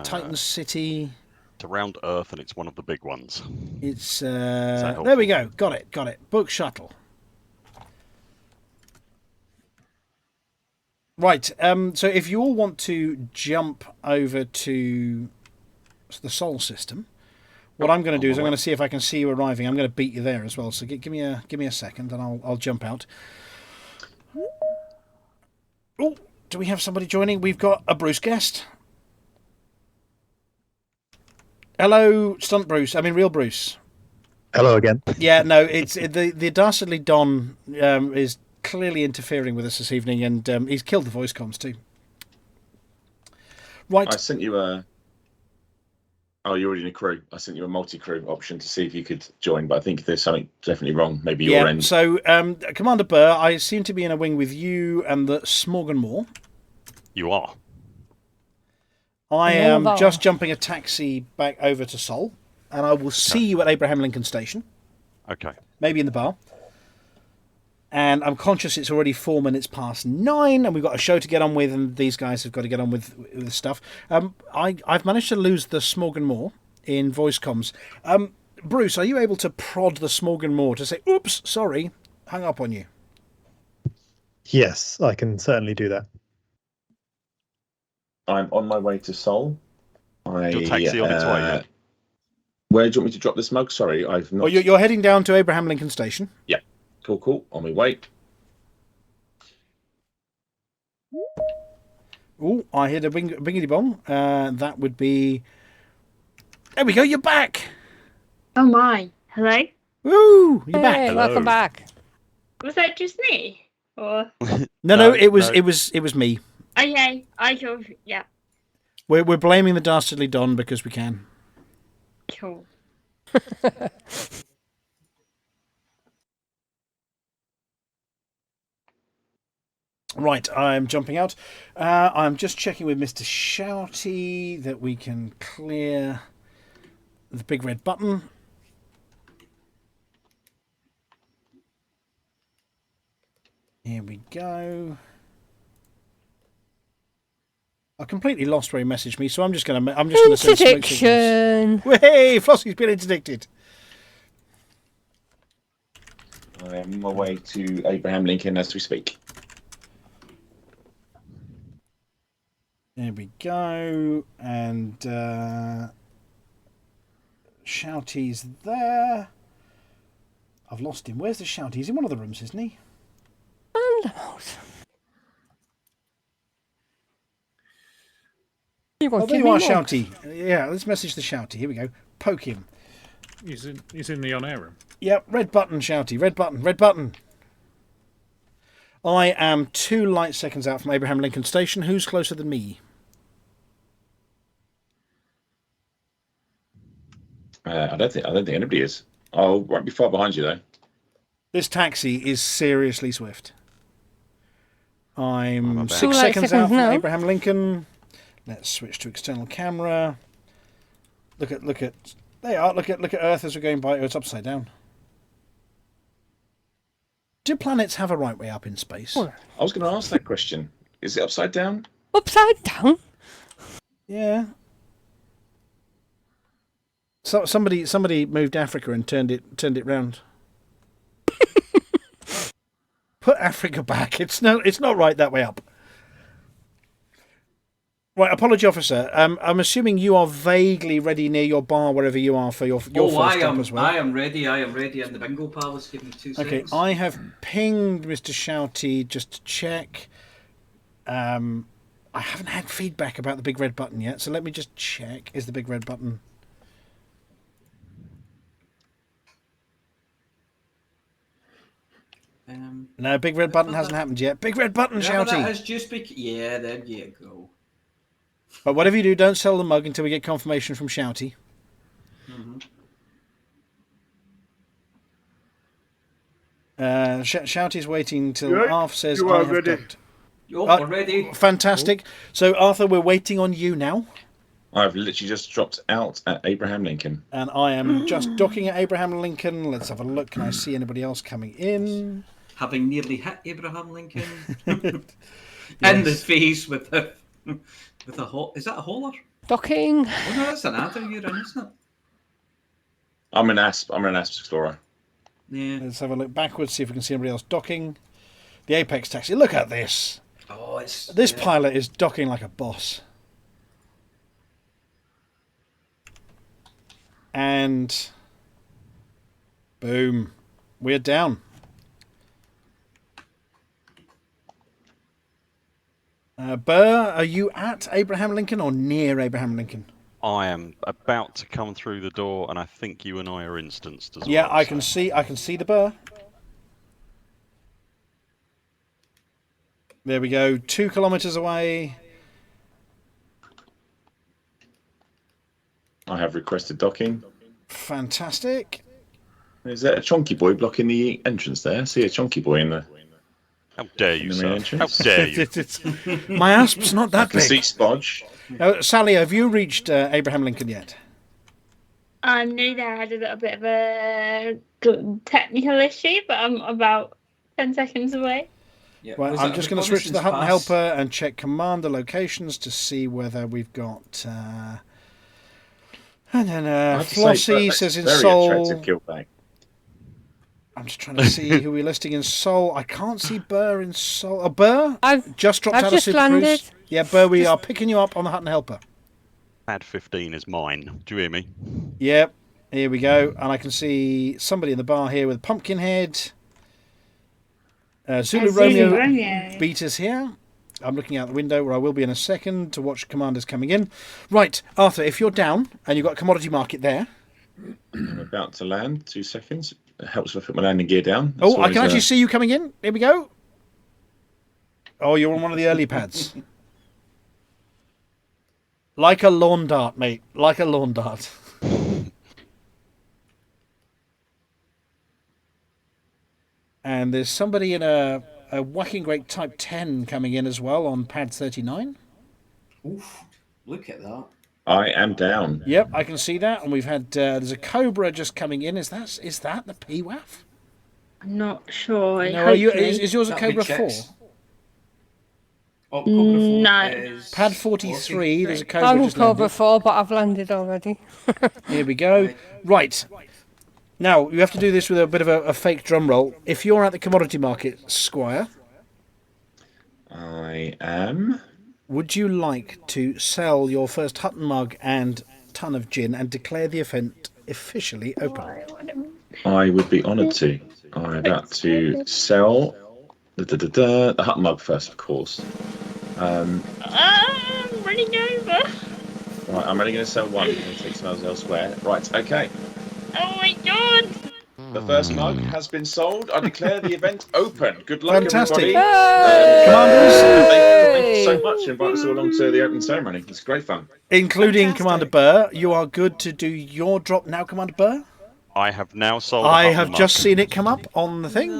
Titan City. It's around Earth, and it's one of the big ones. It's... there we go. Got it. Book shuttle. Right, so if you all want to jump over to the Sol system, what I'm going to do is I'm going to see if I can see you arriving. I'm going to beat you there as well. So give me a second, and I'll jump out. Oh, do we have somebody joining? We've got a Bruce guest. Hello, Stunt Bruce. I mean, real Bruce. Hello again. Yeah, no, it's the Dastardly Don is clearly interfering with us this evening, and he's killed the voice comms too. Right. I sent you a... Oh, you're already in a crew. I sent you a multi-crew option to see if you could join, but I think there's something definitely wrong. Maybe your end. So, Commander Burr, I seem to be in a wing with you and the Smorganmore. You are. I am just jumping a taxi back over to Sol, and I will see you at Abraham Lincoln Station. Okay. Maybe Maybe in the bar. And I'm conscious it's already 4 minutes past 9, and we've got a show to get on with, and these guys have got to get on with stuff. I've managed to lose the Smorganmore in voice comms. Bruce, are you able to prod the Smorganmore to say, oops, sorry, hung up on you? Yes, I can certainly do that. I'm on my way to Seoul. Your taxi on its way, yeah. Where do you want me to drop this mug? Sorry, I've not... Well, you're heading down to Abraham Lincoln Station. Yeah. Cool. On my way. Oh, I heard a bingity bong. That would be... There we go, you're back! Oh my. Hello? Woo! You're back. Hey, welcome back. Was that just me? Or No, it was me. okay, I thought yeah. We're blaming the Dastardly Don because we can. Cool. Right, I'm jumping out. I'm just checking with Mr. Shouty that we can clear the big red button. Here we go. I completely lost where he messaged me, so I'm just going to send smoke signals. Hey, Flossy's been interdicted. I am on my way to Abraham Lincoln as we speak. There we go. And Shouty's there. I've lost him. Where's the Shouty? He's in one of the rooms, isn't he? Oh, there you are, Shouty. Yeah, let's message the Shouty. Here we go. Poke him. He's in the on-air room. Yep, red button, Shouty. Red button, red button. I am 2 light seconds out from Abraham Lincoln Station. Who's closer than me? I don't think anybody is. I won't be far behind you though. This taxi is seriously swift. I'm 6 2 seconds out from now. Abraham Lincoln. Let's switch to external camera. Look at they are. Look at Earth as we're going by. Oh, it's upside down. Do planets have a right way up in space? I was going to ask that question. Is it upside down? Upside down? Yeah. So somebody moved Africa and turned it round. Put Africa back. It's not right that way up. Right, apology, officer. I'm assuming you are vaguely ready near your bar, wherever you are, for your first stop as well. I am ready. And the bingo palace. Give me 2 seconds. Okay, I have pinged Mr. Shouty just to check. I haven't had feedback about the big red button yet, so let me just check. Is the big red button? No, big red button hasn't happened yet. Big red button, Shouty. That has just yeah, there you go. But whatever you do, don't sell the mug until we get confirmation from Shouty. Mm-hmm. Shouty's waiting till Arthur says you I are have ready. docked. You're ready. Fantastic. So, Arthur, we're waiting on you now. I've literally just dropped out at Abraham Lincoln. And I am just docking at Abraham Lincoln. Let's have a look. Can I see anybody else coming in? Having nearly hit Abraham Lincoln. In the face with a is that a hauler? Docking. Oh no, that's an adder you're in, isn't it? I'm an Asp Explorer. Yeah. Let's have a look backwards, see if we can see anybody else docking. The Apex taxi. Look at this. Oh, this pilot is docking like a boss. And boom, we're down. Burr, are you at Abraham Lincoln or near Abraham Lincoln? I am about to come through the door, and I think you and I are instanced as well. Yeah, I can see the Burr. There we go, 2 kilometres away. I have requested docking. Fantastic. Is there a chonky boy blocking the entrance there? I see a chonky boy in the... How dare you, sir? Entrance. How dare you? My Asp's not that I can big. see Spodge. Sally, have you reached Abraham Lincoln yet? I knew that I had a little bit of a technical issue, but I'm about 10 seconds away. Yeah. Right, I'm just going to switch to the Hutton Helper and check commander locations to see whether we've got... Flossy says in Seoul. I'm just trying to see who we're listing in Seoul. I can't see Burr in Seoul. Burr? I've just dropped out of Super landed. Cruise. Yeah, Burr, we are picking you up on the Hutton Helper. Pad 15 is mine. Do you hear me? Yep. Here we go. And I can see somebody in the bar here with Pumpkinhead. Zulu Romeo beat us here. I'm looking out the window where I will be in a second to watch commanders coming in. Right, Arthur, if you're down and you've got a commodity market there. I'm about to land. 2 seconds. It helps if I put my landing gear down. That's I can actually see you coming in. Here we go. Oh, you're on one of the early pads. Like a lawn dart, mate. Like a lawn dart. And there's somebody in a whacking great Type 10 coming in as well on pad 39. Oof, look at that. I am down. Yep, I can see that. And we've had, there's a Cobra just coming in. Is that the PWAF? I'm not sure. No, is yours a Cobra 4? Oh, Cobra 4 no. is... Pad 43, there's a Cobra I'm just Cobra landed. 4, but I've landed already. Here we go. Right. Now, you have to do this with a bit of a fake drum roll. If you're at the commodity market, Squire. I am. would you like to sell your first Hutton mug and ton of gin and declare the event officially open? I would be honoured to. I'm about to sell the Hutton mug first, of course. I'm running over. Right, I'm only going to sell one. I'm going to take some others elsewhere. Right, okay. Oh my god! The first mug has been sold. I declare the event open. Good luck, Fantastic. everybody. Commanders. Thank you so much for inviting us all along to the opening ceremony. It's great fun. Including Fantastic. Commander Burr. You are good to do your drop now, Commander Burr. I have now sold. I a have Hutton just mug. seen it come up on the thing.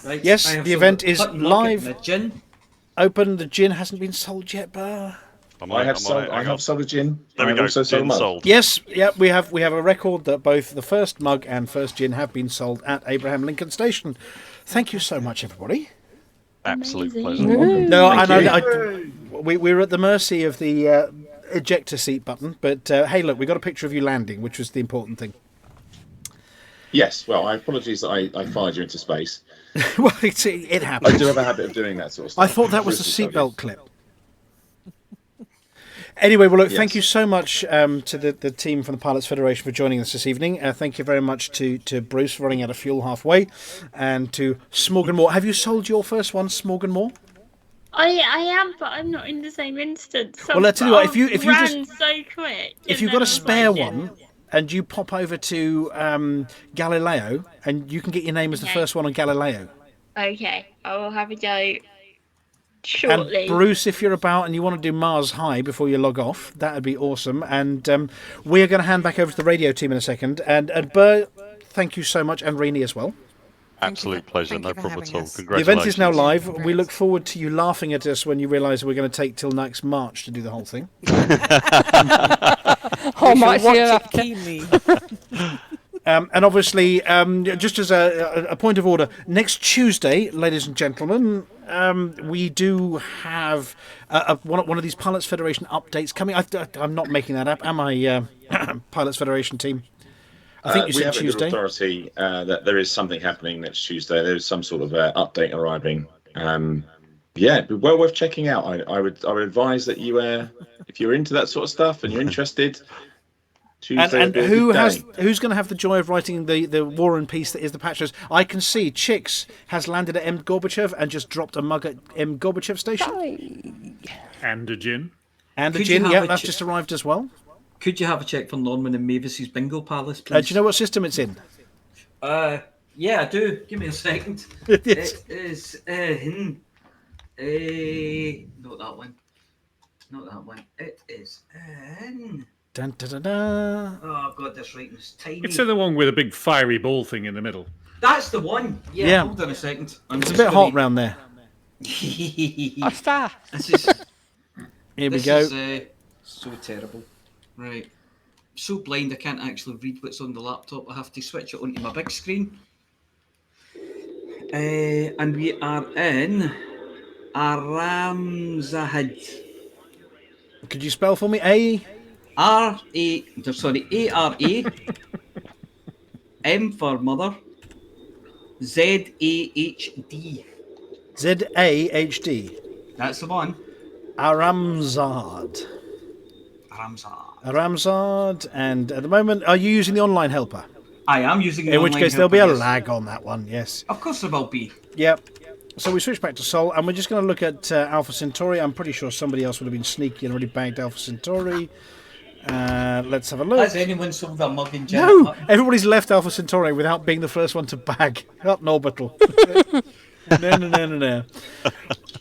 Right, Yes, I have the sold event the is Hutton mug live. and the gin. Open. The gin hasn't been sold yet, Burr. I have sold a gin. There we I have go. also sold a Gin mug. sold. Yes, yeah, we have a record that both the first mug and first gin have been sold at Abraham Lincoln Station. Thank you so much, everybody. Absolute Amazing. pleasure. No, Thank we're at the mercy of the ejector seat button, but hey, look, we got a picture of you landing, which was the important thing. Yes, well, I apologise that I fired you into space. Well, it happened. I do have a habit of doing that sort of stuff. I thought that was the seatbelt clip. Anyway, well, look, thank Yes. you so much to the team from the Pilots Federation for joining us this evening. Thank you very much to Bruce for running out of fuel halfway, and to Smorganmore. Have you sold your first one, Smorganmore? I am, but I'm not in the same instance. So Well, I tell you what, if you ran just so quick, if and you've then got a I was spare like, one, and you pop over to Galileo, and you can get your name as the Okay. first one on Galileo. Okay, I will have a go shortly. And Bruce, if you're about and you want to do Mars High before you log off, that would be awesome. And we are going to hand back over to the radio team in a second. And Burr, thank you so much, and Rainey as well. Absolute pleasure. thank No you for problem at having all. us. The Congratulations. event is now live. We look forward to you laughing at us when you realise we're going to take till next March to do the whole thing. Oh, much Watch you it have to. keenly. And obviously, just as a point of order, next Tuesday, ladies and gentlemen, we do have one of these Pilots Federation updates coming. I'm not making that up, am I, Pilots Federation team? I think you we said have a good Tuesday. authority that there is something happening next Tuesday. There's some sort of update arriving. Yeah, but well worth checking out. I would advise that you, if you're into that sort of stuff and you're interested, Tuesday. And who's going to have the joy of writing the War and Peace that is the patch notes? I can see Chicks has landed at M. Gorbachev and just dropped a mug at M. Gorbachev station. And a gin. And a Could you gin, have yeah, a that's chi- just arrived as well. Could you have a check for Norman and Mavis's bingo palace, Do please? you know what system it's in? Yeah, I do. Give me a second. Yes. It is not that one. Not that one. It is in. Dun, dun, dun, dun. Oh god, this writing's tiny. It's the one with a big fiery ball thing in the middle. That's the one. Yeah. Yeah. Hold on a second. It's a bit hot round there. What's that? This is. Here we this go. is so terrible. Right. I'm so blind I can't actually read what's on the laptop. I have to switch it onto my big screen. And we are in Aramzahid. Could you spell for me? A. ARA M for mother ZAHD. Z-A-H-D. That's the one. Aramzad. Aramzahid. Aramzad. And at the moment, are you using the online helper? I am using the In which online case, there'll be a helper, yes. lag on that one, yes. Of course there will be. Yep. So we switch back to Sol, and we're just going to look at Alpha Centauri. I'm pretty sure somebody else would have been sneaky and already bagged Alpha Centauri. Let's have a look. Has anyone sold a mug in gin? No! Everybody's left Alpha Centauri without being the first one to bag Hutton Orbital. No.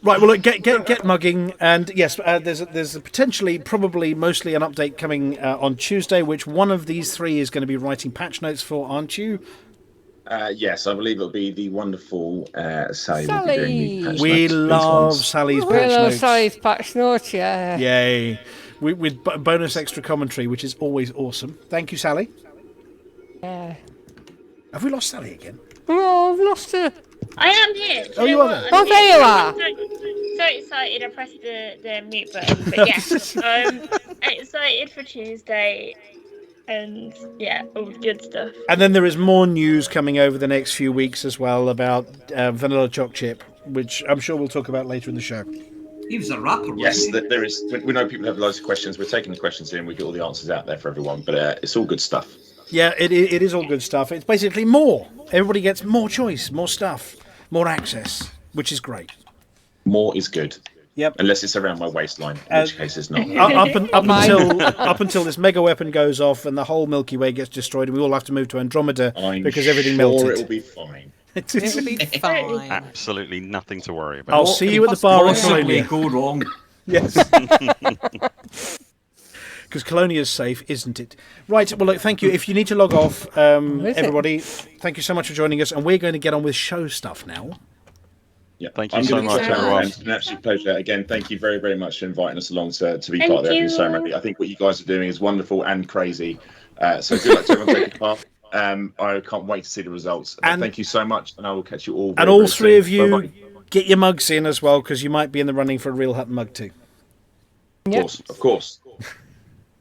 Right, well, look, get mugging, and yes, there's a potentially, probably, mostly an update coming on Tuesday, which one of these three is going to be writing patch notes for, aren't you? Yes, I believe it'll be the wonderful Sally. Will be Sally! doing the patch We notes for these love ones. Sally's We patch love notes. Sally's patch notes, yeah. Yay. With bonus extra commentary, which is always awesome. Thank you, Sally. Yeah. Have we lost Sally again? Oh, I've lost her. I am here. Do Oh, you know are what? there? I'm Oh, there here. you are. I'm so excited. I pressed the mute button. But yes, I'm excited for Tuesday. And yeah, all good stuff. And then there is more news coming over the next few weeks as well about Vanilla Choc Chip, which I'm sure we'll talk about later in the show. He was a rapper. Yes, wasn't he? there is. We know people have loads of questions. We're taking the questions in. We get all the answers out there for everyone. But it's all good stuff. Yeah, it is all good stuff. It's basically more. Everybody gets more choice, more stuff, more access, which is great. More is good. Yep. Unless it's around my waistline, in which case it's not. Up until this mega weapon goes off and the whole Milky Way gets destroyed, and we all have to move to Andromeda because everything melted. It'll be fine. It'll be fine. Absolutely nothing to worry about. I'll see you at the bar in Possibly Colonia. go wrong. Yes. Because Colonia's safe, isn't it? Right, well, look, thank you. If you need to log off, everybody, thank you so much for joining us. And we're going to get on with show stuff now. Yeah, thank you so much, everyone. It's been an absolute pleasure. Again, thank you very, very much for inviting us along to be part of the opening ceremony. I think what you guys are doing is wonderful and crazy. So good luck to everyone taking part. I can't wait to see the results. And thank you so much, and I will catch you all. And all three of you, get your mugs in as well, because you might be in the running for a real Hutton mug too. Of course.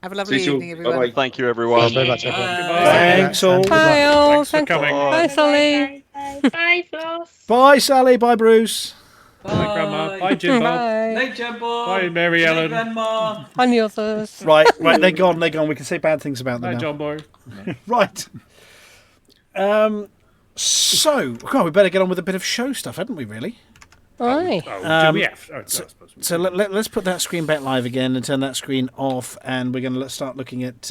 Have a lovely evening, everyone. Bye-bye. Thank you, everyone. Thanks very much, everyone. Thanks all. Bye all. Thanks for coming. Bye, Sally. Bye, Floss. Bye, Sally. Bye, Bruce. Bye, Grandma. Bye, Jimbo. Bye. Night, Jimbo. Bye, Mary Ellen. Grandma. And the others. Right, they're gone. We can say bad things about them Bye, now. John Boy. Right. So, we better get on with a bit of show stuff, hadn't we, really? Aye. Oh, do we have? Oh, So let's put that screen back live again and turn that screen off, and we're going to start looking at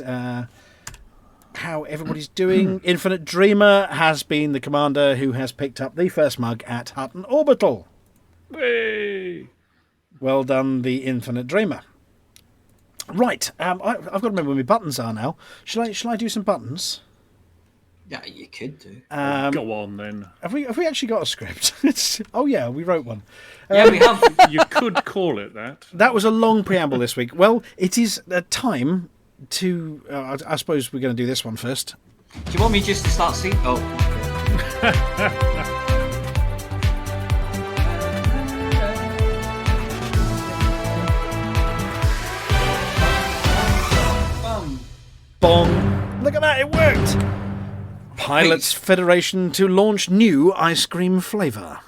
how everybody's doing. Infinite Dreamer has been the commander who has picked up the first mug at Hutton Orbital. Hey. Well done, the Infinite Dreamer. Right, I've got to remember where my buttons are now. Shall I do some buttons? Yeah, you could do. Go on then. Have we actually got a script? Oh yeah, we wrote one. Yeah, we have. You could call it that. That was a long preamble this week. Well, it is time to. I suppose we're going to do this one first. Do you want me just to start saying? Oh. Bong! Look at that, it worked. Pilots Federation to launch new ice cream flavour.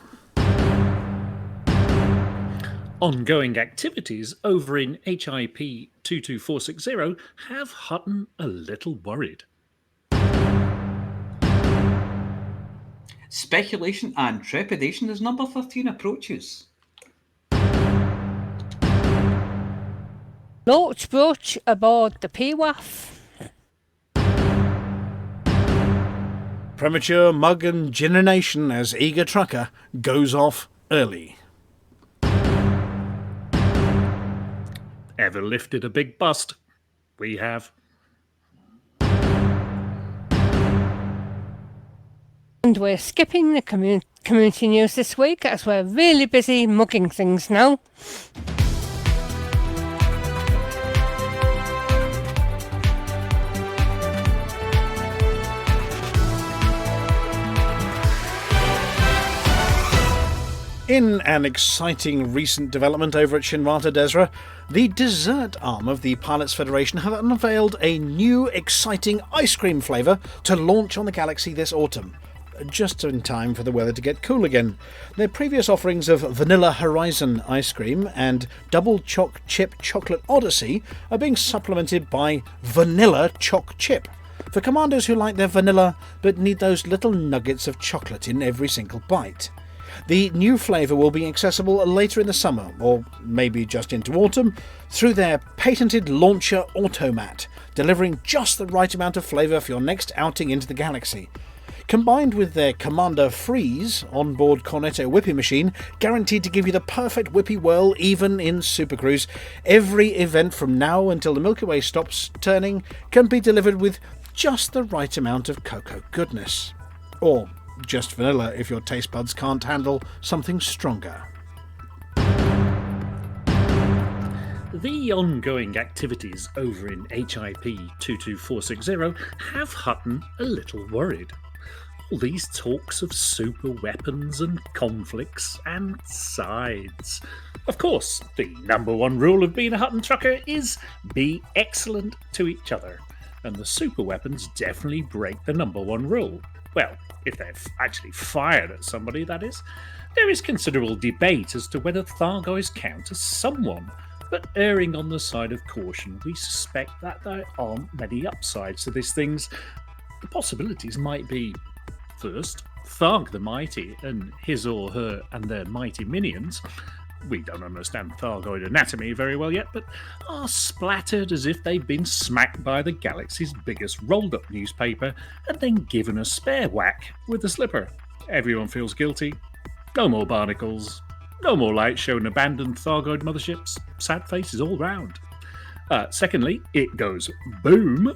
Ongoing activities over in HIP 22460 have Hutton a little worried. Speculation and trepidation as number 13 approaches. Launch brooch aboard the PWAF. Premature mug and generation as eager trucker goes off early. Ever lifted a big bust? We have. And we're skipping the community news this week as we're really busy mugging things now. In an exciting recent development over at Shinrata Desra, the dessert arm of the Pilots Federation have unveiled a new exciting ice cream flavour to launch on the Galaxy this autumn, just in time for the weather to get cool again. Their previous offerings of Vanilla Horizon ice cream and Double Choc Chip Chocolate Odyssey are being supplemented by Vanilla Choc Chip, for commanders who like their vanilla but need those little nuggets of chocolate in every single bite. The new flavour will be accessible later in the summer, or maybe just into autumn, through their patented launcher automat, delivering just the right amount of flavour for your next outing into the galaxy. Combined with their Commander Freeze onboard Cornetto whippy machine, guaranteed to give you the perfect whippy whirl even in Super Cruise, every event from now until the Milky Way stops turning can be delivered with just the right amount of cocoa goodness. Or just vanilla if your taste buds can't handle something stronger. The ongoing activities over in HIP 22460 have Hutton a little worried. All these talks of super weapons and conflicts and sides. Of course, the number one rule of being a Hutton trucker is be excellent to each other, and the super weapons definitely break the number one rule. Well, if they've actually fired at somebody, that is. There is considerable debate as to whether Thargoids count as someone, but erring on the side of caution, we suspect that there aren't many upsides to these things. The possibilities might be, first, Tharg the Mighty and his or her and their mighty minions, we don't understand Thargoid anatomy very well yet, but are splattered as if they've been smacked by the galaxy's biggest rolled-up newspaper and then given a spare whack with a slipper. Everyone feels guilty. No more barnacles. No more light showing abandoned Thargoid motherships. Sad faces all round. Secondly, it goes boom.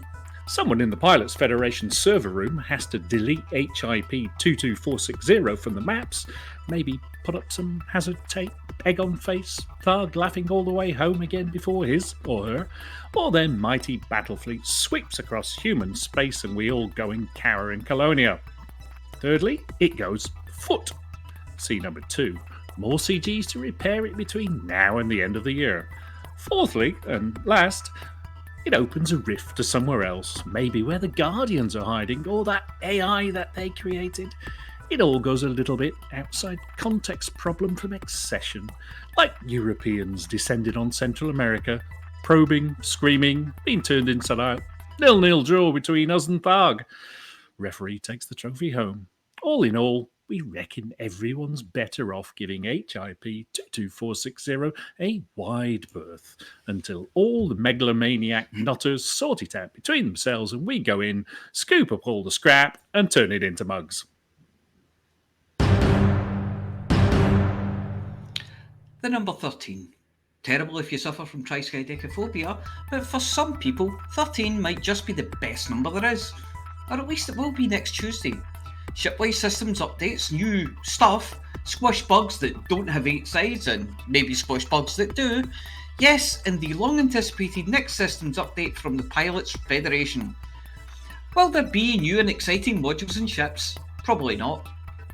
Someone in the Pilots Federation server room has to delete HIP 22460 from the maps, maybe put up some hazard tape, egg on face, Tharg laughing all the way home again before his or her, or their mighty battle fleet sweeps across human space and we all go and cower in Colonia. Thirdly, it goes foot. See number 2. More CGs to repair it between now and the end of the year. Fourthly, and last, it opens a rift to somewhere else, maybe where the Guardians are hiding, or that AI that they created. It all goes a little bit outside context problem from Accession, like Europeans descended on Central America, probing, screaming, being turned inside out. 0-0 draw between us and Tharg. Referee takes the trophy home. All in all, we reckon everyone's better off giving HIP 22460 a wide berth until all the megalomaniac nutters sort it out between themselves and we go in, scoop up all the scrap and turn it into mugs. The number 13. Terrible if you suffer from triskaidekaphobia, but for some people, 13 might just be the best number there is. Or at least it will be next Tuesday. Shipwise systems updates, new stuff, squish bugs that don't have 8 sides and maybe squish bugs that do. Yes, and the long anticipated next systems update from the Pilots Federation. Will there be new and exciting modules and ships? Probably not.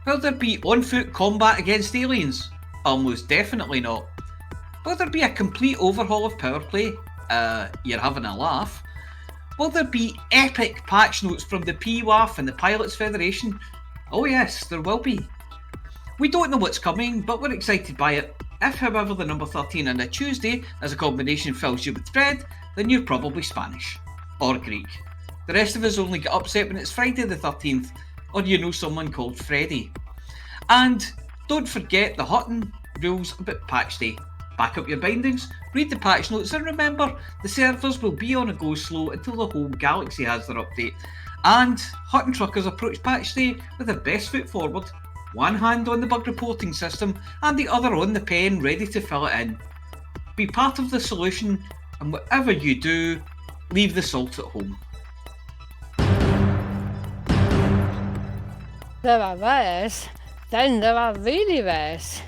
Will there be on-foot combat against aliens? Almost definitely not. Will there be a complete overhaul of power play? You're having a laugh. Will there be epic patch notes from the PWAF and the Pilots Federation? Oh yes, there will be. We don't know what's coming, but we're excited by it. If, however, the number 13 on a Tuesday as a combination fills you with dread, then you're probably Spanish. Or Greek. The rest of us only get upset when it's Friday the 13th, or you know someone called Freddy. And don't forget the Hutton rules about patch day. Back up your bindings, read the patch notes, and remember, the servers will be on a go slow until the whole galaxy has their update. And Hutton truckers approach patch day with their best foot forward, one hand on the bug reporting system and the other on the pen ready to fill it in. Be part of the solution, and whatever you do, leave the salt at home. There are rares, then there are really rares.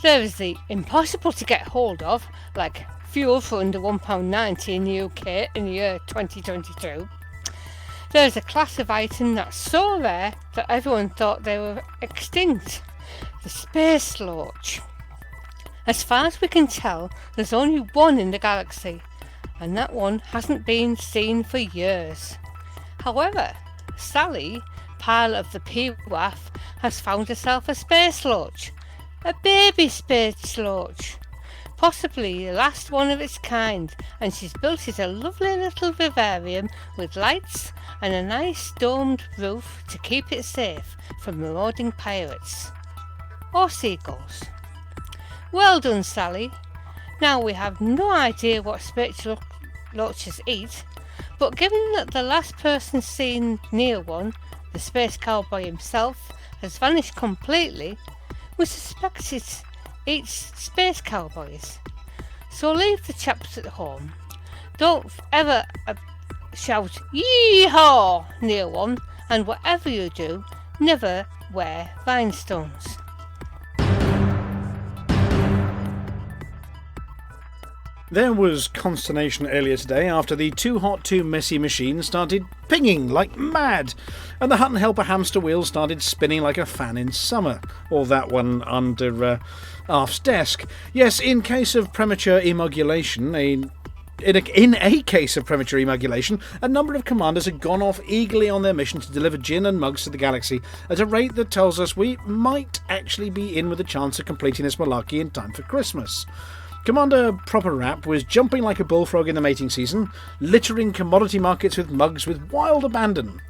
There is the impossible to get hold of, like fuel for under £1.90 in the UK in the year 2022. There is a class of item that's so rare that everyone thought they were extinct, the space loach. As far as we can tell, there's only one in the galaxy, and that one hasn't been seen for years. However, Sally, pilot of the PWAF, has found herself a space loach. A baby space loach, possibly the last one of its kind, and she's built it a lovely little vivarium with lights and a nice domed roof to keep it safe from marauding pirates or seagulls. Well done, Sally. Now we have no idea what space loaches eat, but given that the last person seen near one, the space cowboy himself, has vanished completely, we suspect it eats space cowboys. So leave the chaps at home. Don't ever shout yee-haw near one, and whatever you do, never wear rhinestones. There was consternation earlier today after the 2Messy machine started pinging like mad, and the Hutton Helper hamster wheel started spinning like a fan in summer, or that one under Arf's desk. Yes, in case of premature emugulation, a in a case of premature emugulation, a number of commanders had gone off eagerly on their mission to deliver gin and mugs to the galaxy at a rate that tells us we might actually be in with a chance of completing this malarkey in time for Christmas. Commander Proper Rap was jumping like a bullfrog in the mating season, littering commodity markets with mugs with wild abandon.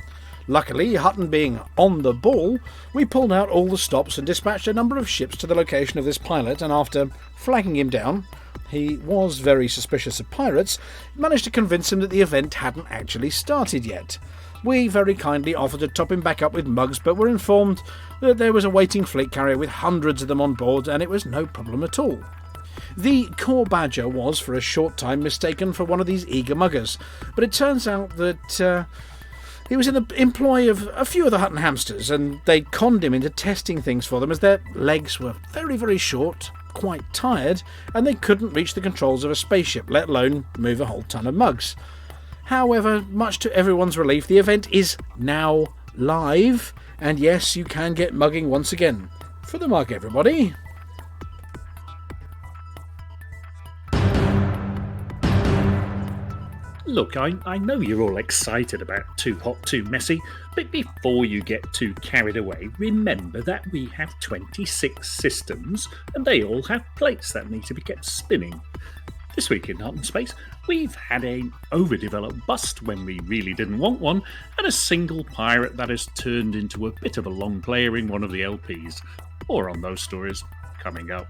Luckily, Hutton being on the ball, we pulled out all the stops and dispatched a number of ships to the location of this pilot, and after flagging him down, he was very suspicious of pirates, managed to convince him that the event hadn't actually started yet. We very kindly offered to top him back up with mugs, but were informed that there was a waiting fleet carrier with hundreds of them on board, and it was no problem at all. The core badger was, for a short time, mistaken for one of these eager muggers, but it turns out that he was in the employ of a few of the Hutton hamsters, and they conned him into testing things for them as their legs were very, very short, quite tired, and they couldn't reach the controls of a spaceship, let alone move a whole ton of mugs. However, much to everyone's relief, the event is now live, and yes, you can get mugging once again. For the mug, everybody. Look, I know you're all excited about Too Hot, 2Messy, but before you get too carried away, remember that we have 26 systems, and they all have plates that need to be kept spinning. This week in Hutton Space, we've had an overdeveloped bust when we really didn't want one, and a single pirate that has turned into a bit of a long player in one of the LPs. More on those stories coming up.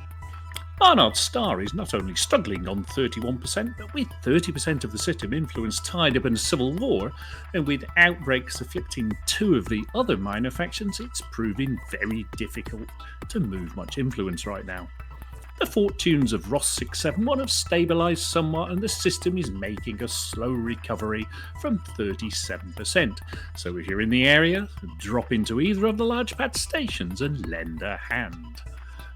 Barnard's Star is not only struggling on 31%, but with 30% of the system influence tied up in a civil war, and with outbreaks afflicting 2 of the other minor factions, it's proving very difficult to move much influence right now. The fortunes of Ross 671 have stabilised somewhat, and the system is making a slow recovery from 37%. So if you're in the area, drop into either of the large pad stations and lend a hand.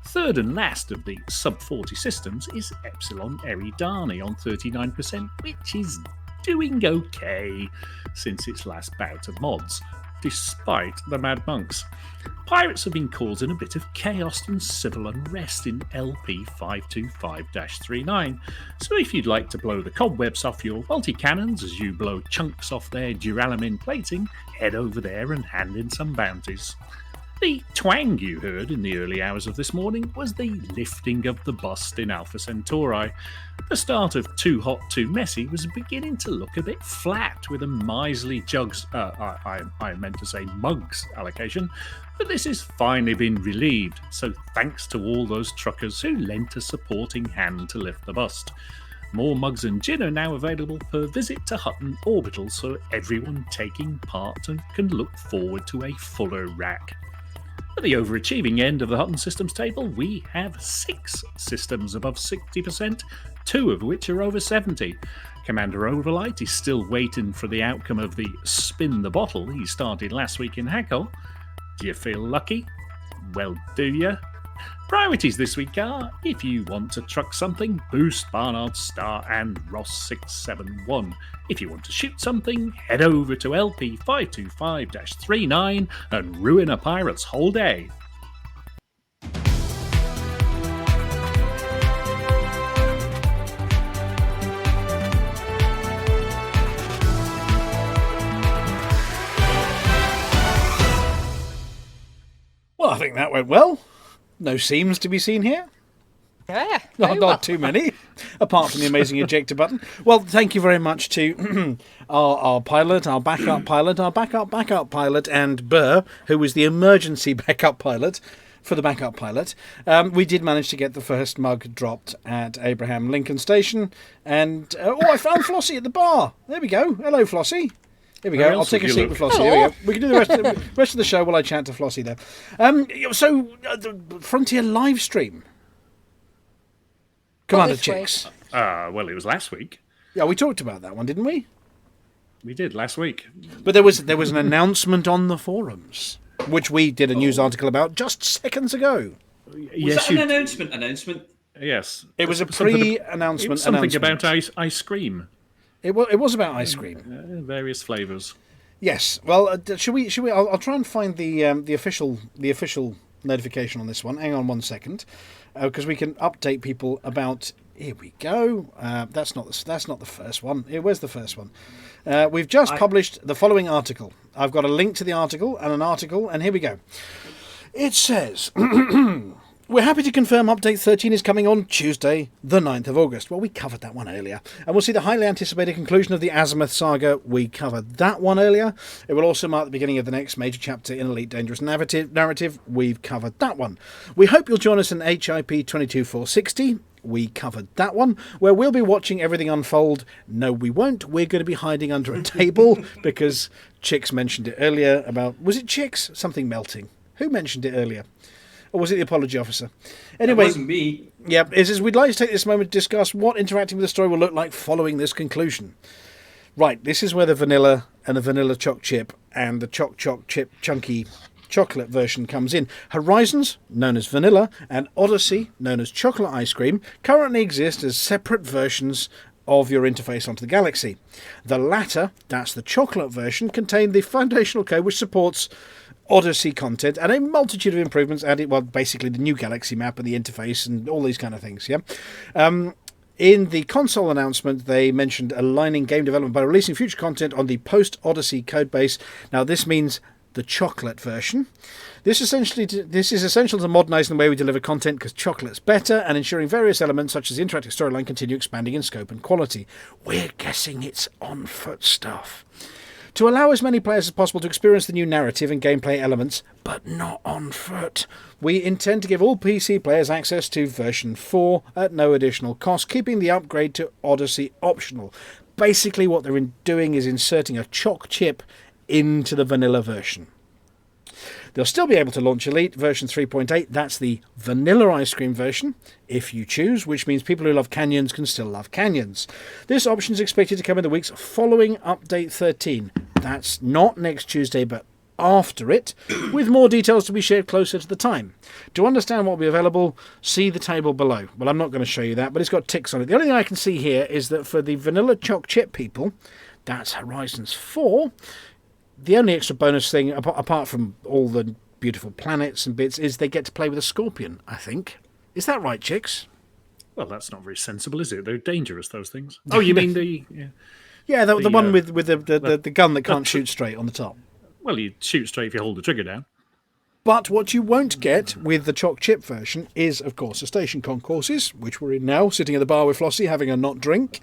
Third and last of the sub-40 systems is Epsilon Eridani on 39%, which is doing okay since its last bout of mods, despite the Mad Monks. Pirates have been causing a bit of chaos and civil unrest in LP 525-39, so if you'd like to blow the cobwebs off your multi-cannons as you blow chunks off their duralumin plating, head over there and hand in some bounties. The twang you heard in the early hours of this morning was the lifting of the bust in Alpha Centauri. The start of Too Hot, 2Messy was beginning to look a bit flat with a miserly mugs allocation, but this has finally been relieved, so thanks to all those truckers who lent a supporting hand to lift the bust. More mugs and gin are now available per visit to Hutton Orbital, so everyone taking part can look forward to a fuller rack. At the overachieving end of the Hutton Systems table, we have 6 systems above 60%, 2 of which are over 70. Commander Overlight is still waiting for the outcome of the spin the bottle he started last week in Hackle. Do you feel lucky? Well, do you? Priorities this week are, if you want to truck something, boost Barnard's Star and Ross 671. If you want to shoot something, head over to LP 525-39 and ruin a pirate's whole day. Well, I think that went well. No seams to be seen here. Yeah, Not too many, apart from the amazing ejector button. Well, thank you very much to our pilot, our backup pilot, and Burr, who was the emergency backup pilot for the backup pilot. We did manage to get the first mug dropped at Abraham Lincoln Station, and I found Flossy at the bar. There we go. Hello, Flossy. Here we go. I'll take a seat with Flossy. Here we go. We can do the rest of the show while I chat to Flossy there. The Frontier live stream. Commander Chicks. Well, it was last week. Yeah, we talked about that one, didn't we? We did last week. But there was an announcement on the forums, which we did a news article about just seconds ago. Was that an announcement? Yes. It was a pre-announcement. It was something about ice cream. It was about ice cream. Various flavours. Yes. Well, should we? I'll try and find the official notification on this one. Hang on 1 second, because we can update people about. Here we go. That's not the first one. Where's the first one? We've just published the following article. I've got a link to the article, and here we go. It says, we're happy to confirm Update 13 is coming on Tuesday, the 9th of August. Well, we covered that one earlier. And we'll see the highly anticipated conclusion of the Azimuth saga. We covered that one earlier. It will also mark the beginning of the next major chapter in Elite Dangerous narrative. We've covered that one. We hope you'll join us in HIP 22460. We covered that one, where we'll be watching everything unfold. No, we won't. We're going to be hiding under a table because Chicks mentioned it earlier about... Was it Chicks? Something melting. Who mentioned it earlier? Or was it the apology officer? Anyway, it wasn't me. Yeah, we'd like to take this moment to discuss what interacting with the story will look like following this conclusion. Right, this is where the vanilla and the vanilla choc chip and the choc chip chunky chocolate version comes in. Horizons, known as vanilla, and Odyssey, known as chocolate ice cream, currently exist as separate versions of your interface onto the Galaxy. The latter, that's the chocolate version, contain the foundational code which supports Odyssey content and a multitude of improvements added, well, basically the new Galaxy map and the interface and all these kind of things, yeah? In the console announcement, they mentioned aligning game development by releasing future content on the post-Odyssey codebase. Now, this means the chocolate version. This is essential to modernising the way we deliver content because chocolate's better and ensuring various elements such as the interactive storyline continue expanding in scope and quality. We're guessing it's on-foot stuff. To allow as many players as possible to experience the new narrative and gameplay elements, but not on foot, we intend to give all PC players access to version 4 at no additional cost, keeping the upgrade to Odyssey optional. Basically what they're doing is inserting a choc chip into the vanilla version. They'll still be able to launch Elite version 3.8, that's the vanilla ice cream version, if you choose, which means people who love canyons can still love canyons. This option is expected to come in the weeks following Update 13. That's not next Tuesday, but after it, with more details to be shared closer to the time. To understand what will be available, see the table below. Well, I'm not going to show you that, but it's got ticks on it. The only thing I can see here is that for the vanilla choc chip people, that's Horizons 4, the only extra bonus thing, apart from all the beautiful planets and bits, is they get to play with a scorpion, I think. Is that right, Chicks? Well, that's not very sensible, is it? They're dangerous, those things. Oh, you mean the... Yeah, the one with the gun that can't shoot straight on the top. Well, you shoot straight if you hold the trigger down. But what you won't get with the choc chip version is, of course, the station concourses, which we're in now, sitting at the bar with Flossy, having a not drink.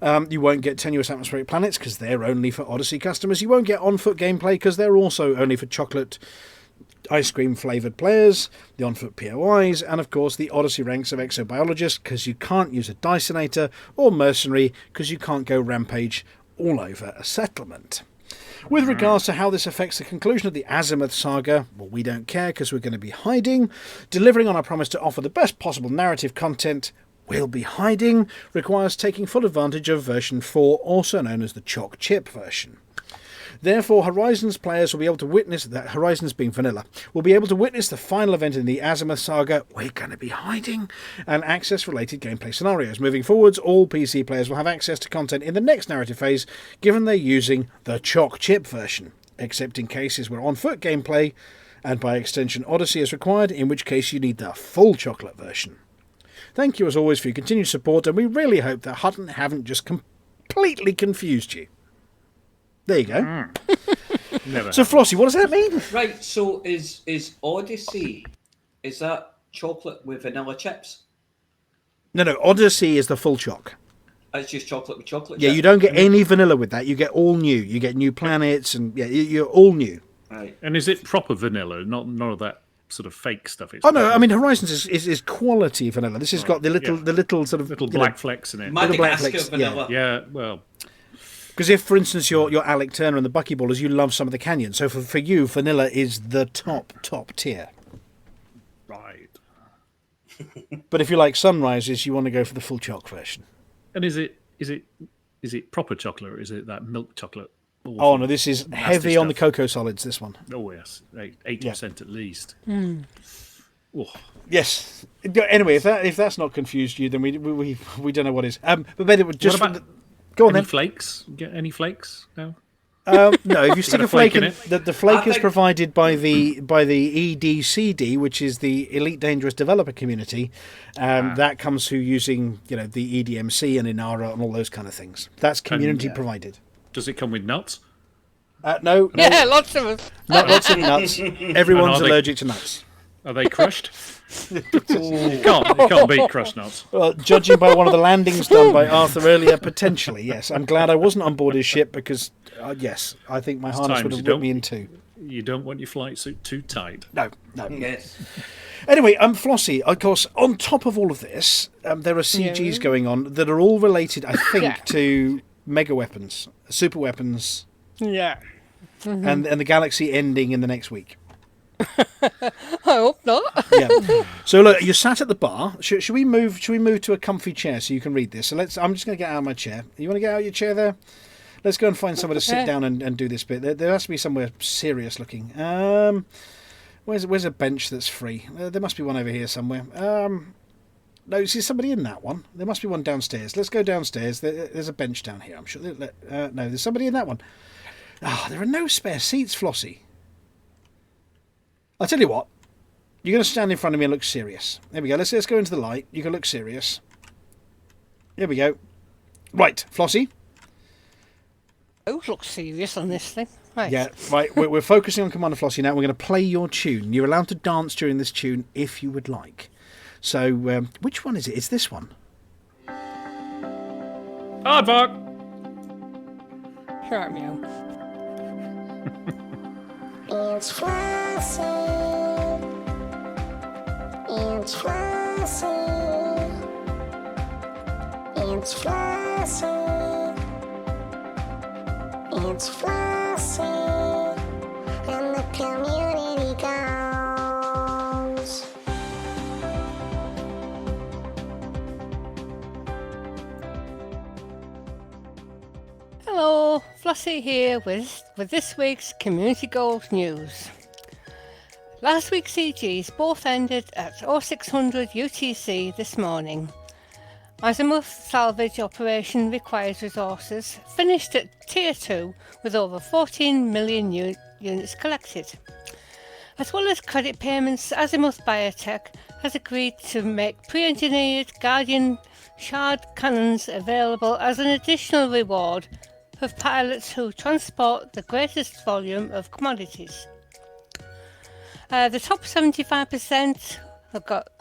You won't get tenuous atmospheric planets, because they're only for Odyssey customers. You won't get on-foot gameplay, because they're also only for chocolate ice cream flavoured players, the on-foot POIs, and, of course, the Odyssey ranks of exobiologist, because you can't use a Dysonator, or mercenary, because you can't go rampage all over a settlement. With regards to how this affects the conclusion of the Azimuth saga, well, we don't care because we're going to be hiding. Delivering on our promise to offer the best possible narrative content, we'll be hiding, requires taking full advantage of version 4, also known as the choc chip version. Therefore, Horizons players will be able to witness, that Horizons being vanilla, will be able to witness the final event in the Azimuth saga, we're going to be hiding, and access related gameplay scenarios. Moving forwards, all PC players will have access to content in the next narrative phase, given they're using the choc chip version, except in cases where on-foot gameplay, and by extension Odyssey is required, in which case you need the full chocolate version. Thank you as always for your continued support, and we really hope that Hutton haven't just completely confused you. There you go. So, Flossy, what does that mean? Right, so is Odyssey, is that chocolate with vanilla chips? No, Odyssey is the full choc. It's just chocolate with chocolate chips? Yeah, you don't get any vanilla with that. You get all new. You get new planets, and yeah, you're all new. Right. And is it proper vanilla, not none of that sort of fake stuff? It's I mean, Horizons is quality vanilla. This has got the little sort of... Little black flecks in it. Little black flecks, vanilla. Yeah, well... Because if, for instance, you're Alec Turner and the Buckyballers, you love some of the canyons. So for you, vanilla is the top tier. Right. But if you like sunrises, you want to go for the full choc version. And is it proper chocolate, or is it that milk chocolate? Oh no, this is heavy on the cocoa solids. This one. Oh yes, 80% at least. Oh. Yes. Anyway, if that's not confused you, then we don't know what is. But maybe just what about, go on any then. Flakes? Get any flakes? No. No, if you stick got a flake in in, it? the flake is provided by the EDCD, which is the Elite Dangerous Developer Community. That comes through using the EDMC and Inara and all those kind of things. That's community provided. Does it come with nuts? No. Yeah, lots of them. Not lots of nuts. Everyone's allergic to nuts. Are they crushed? It can't be crushed nuts. Well, judging by one of the landings done by Arthur earlier, potentially, yes. I'm glad I wasn't on board his ship because, yes, I think my harness would have ripped me in two. You don't want your flight suit too tight. No. Yes. Anyway, Flossy, of course, on top of all of this, there are CGs going on that are all related, I think, to mega weapons, super weapons, Yeah. and the galaxy ending in the next week. I hope not. Yeah. So look, you're sat at the bar. Should we move? Should we move to a comfy chair so you can read this? So I'm just going to get out of my chair. You want to get out of your chair there? Let's go and find somewhere to sit down and do this bit. There has to be somewhere serious looking. Where's a bench that's free? There must be one over here somewhere. No, see somebody in that one. There must be one downstairs. Let's go downstairs. There's a bench down here. I'm sure. No, there's somebody in that one. There are no spare seats, Flossy. I'll tell you what. You're going to stand in front of me and look serious. There we go. Let's go into the light. You can look serious. Here we go. Right, Flossy. Oh, look serious on this thing. Right. Yeah, right. We're focusing on Commander Flossy now. We're going to play your tune. You're allowed to dance during this tune if you would like. So, which one is it? It's this one. Aardvark! Shut up, meow. It's Flossy. It's Flossy. It's Flossy. It's Flossy. And the community goes. Hello, Flossy here with this week's Community Goals news. Last week's CGs both ended at 0600 UTC this morning. Azimuth salvage operation requires resources finished at Tier 2 with over 14 million units collected. As well as credit payments, Azimuth Biotech has agreed to make pre-engineered Guardian Shard cannons available as an additional reward for pilots who transport the greatest volume of commodities. The top 75%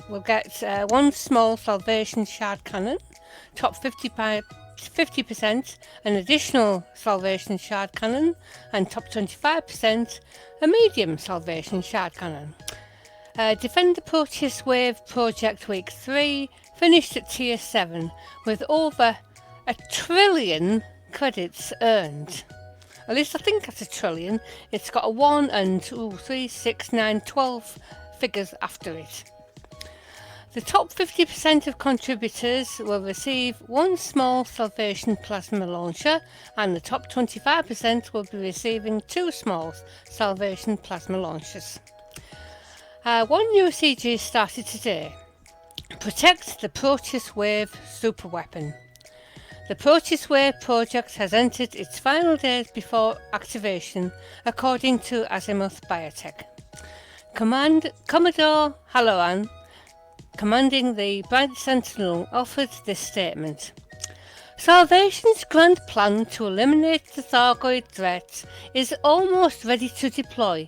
will get one small Salvation Shard cannon, top 50% an additional Salvation Shard cannon, and top 25% a medium Salvation Shard cannon. Defender Purchase Wave Project Week 3 finished at Tier 7 with over 1 trillion credits earned. At least I think that's 1 trillion. It's got a 1 and 2, 3, 6, 9, 12 figures after it. The top 50% of contributors will receive one small Salvation Plasma Launcher, and the top 25% will be receiving 2 small Salvation Plasma Launchers. One new CG started today. Protect the Proteus Wave Super Weapon. The Proteus Wave project has entered its final days before activation, according to Azimuth Biotech. Commodore Halloran, commanding the Bright Sentinel, offered this statement. Salvation's grand plan to eliminate the Thargoid threat is almost ready to deploy.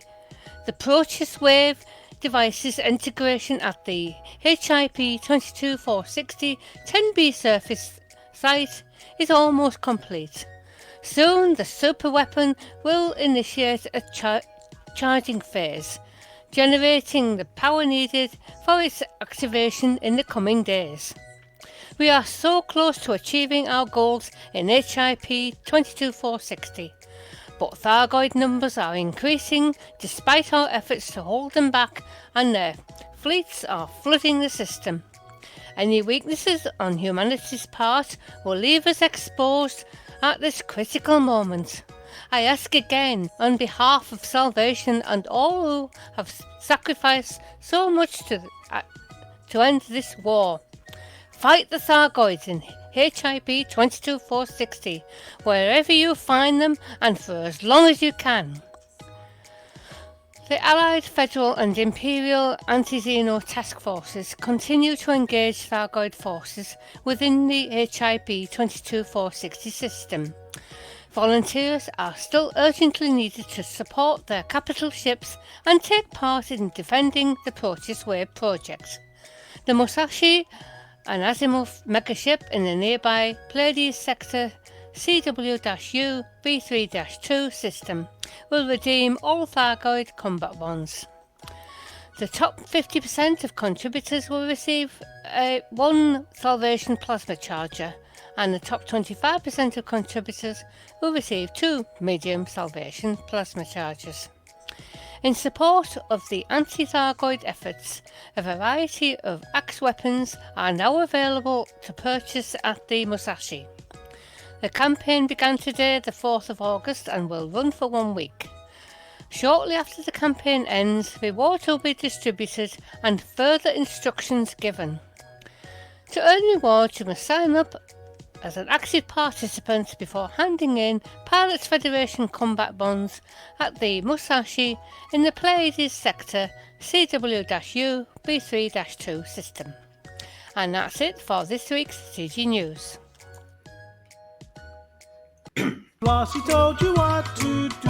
The Proteus Wave device's integration at the HIP 22460 10B surface site is almost complete. Soon the super weapon will initiate a charging phase, generating the power needed for its activation in the coming days. We are so close to achieving our goals in HIP 22460, but Thargoid numbers are increasing despite our efforts to hold them back, and their fleets are flooding the system. Any weaknesses on humanity's part will leave us exposed at this critical moment. I ask again, on behalf of Salvation and all who have sacrificed so much to end this war, Fight the Thargoids in HIP 22460, wherever you find them and for as long as you can. The Allied, Federal and Imperial Anti-Xeno task forces continue to engage Thargoid forces within the HIP 22460 system. Volunteers are still urgently needed to support their capital ships and take part in defending the Proteus Wave project. The Musashi, an Azimuth megaship in the nearby Pleiades sector CW-U B3-2 system, will redeem all Thargoid combat bonds. The top 50% of contributors will receive one Salvation Plasma Charger, and the top 25% of contributors will receive 2 medium Salvation Plasma Chargers. In support of the anti-Thargoid efforts, a variety of axe weapons are now available to purchase at the Musashi. The campaign began today, the 4th of August, and will run for 1 week. Shortly after the campaign ends, rewards will be distributed and further instructions given. To earn rewards, you must sign up as an active participant before handing in Pilots Federation combat bonds at the Musashi in the Pleiades sector CW-U B3-2 system. And that's it for this week's CG News. Flossy told you what to do.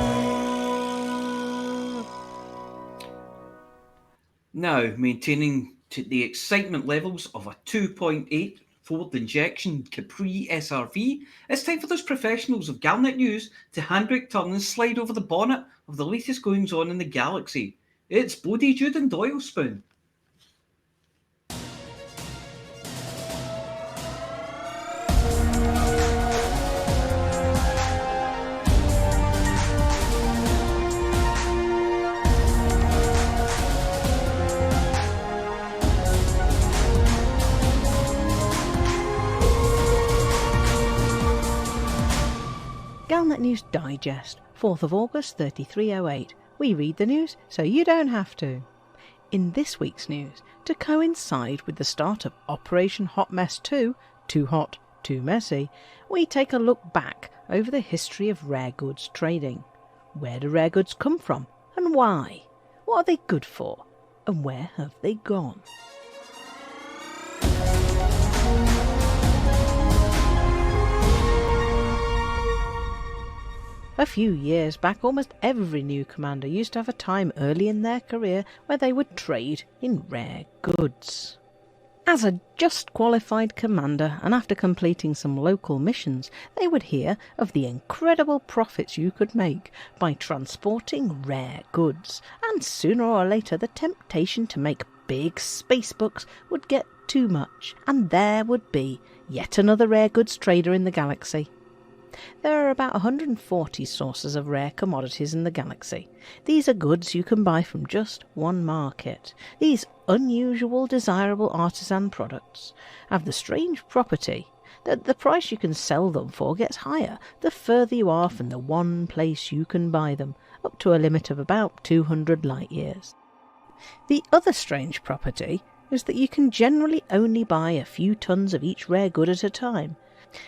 Now, maintaining the excitement levels of a 2.8 Ford injection Capri SRV, it's time for those professionals of Galnet News to handbrake turn and slide over the bonnet of the latest goings on in the galaxy. It's Bodie, Jude and Doyle Spoon. Galnet News Digest, 4th of August 3308. We read the news so you don't have to. In this week's news, to coincide with the start of Operation Hot Mess 2, Too Hot, Too Messy, we take a look back over the history of rare goods trading. Where do rare goods come from and why? What are they good for and where have they gone? A few years back, almost every new commander used to have a time early in their career where they would trade in rare goods. As a just qualified commander, and after completing some local missions, they would hear of the incredible profits you could make by transporting rare goods, and sooner or later the temptation to make big space bucks would get too much, and there would be yet another rare goods trader in the galaxy. There are about 140 sources of rare commodities in the galaxy. These are goods you can buy from just one market. These unusual, desirable artisan products have the strange property that the price you can sell them for gets higher the further you are from the one place you can buy them, up to a limit of about 200 light years. The other strange property is that you can generally only buy a few tons of each rare good at a time.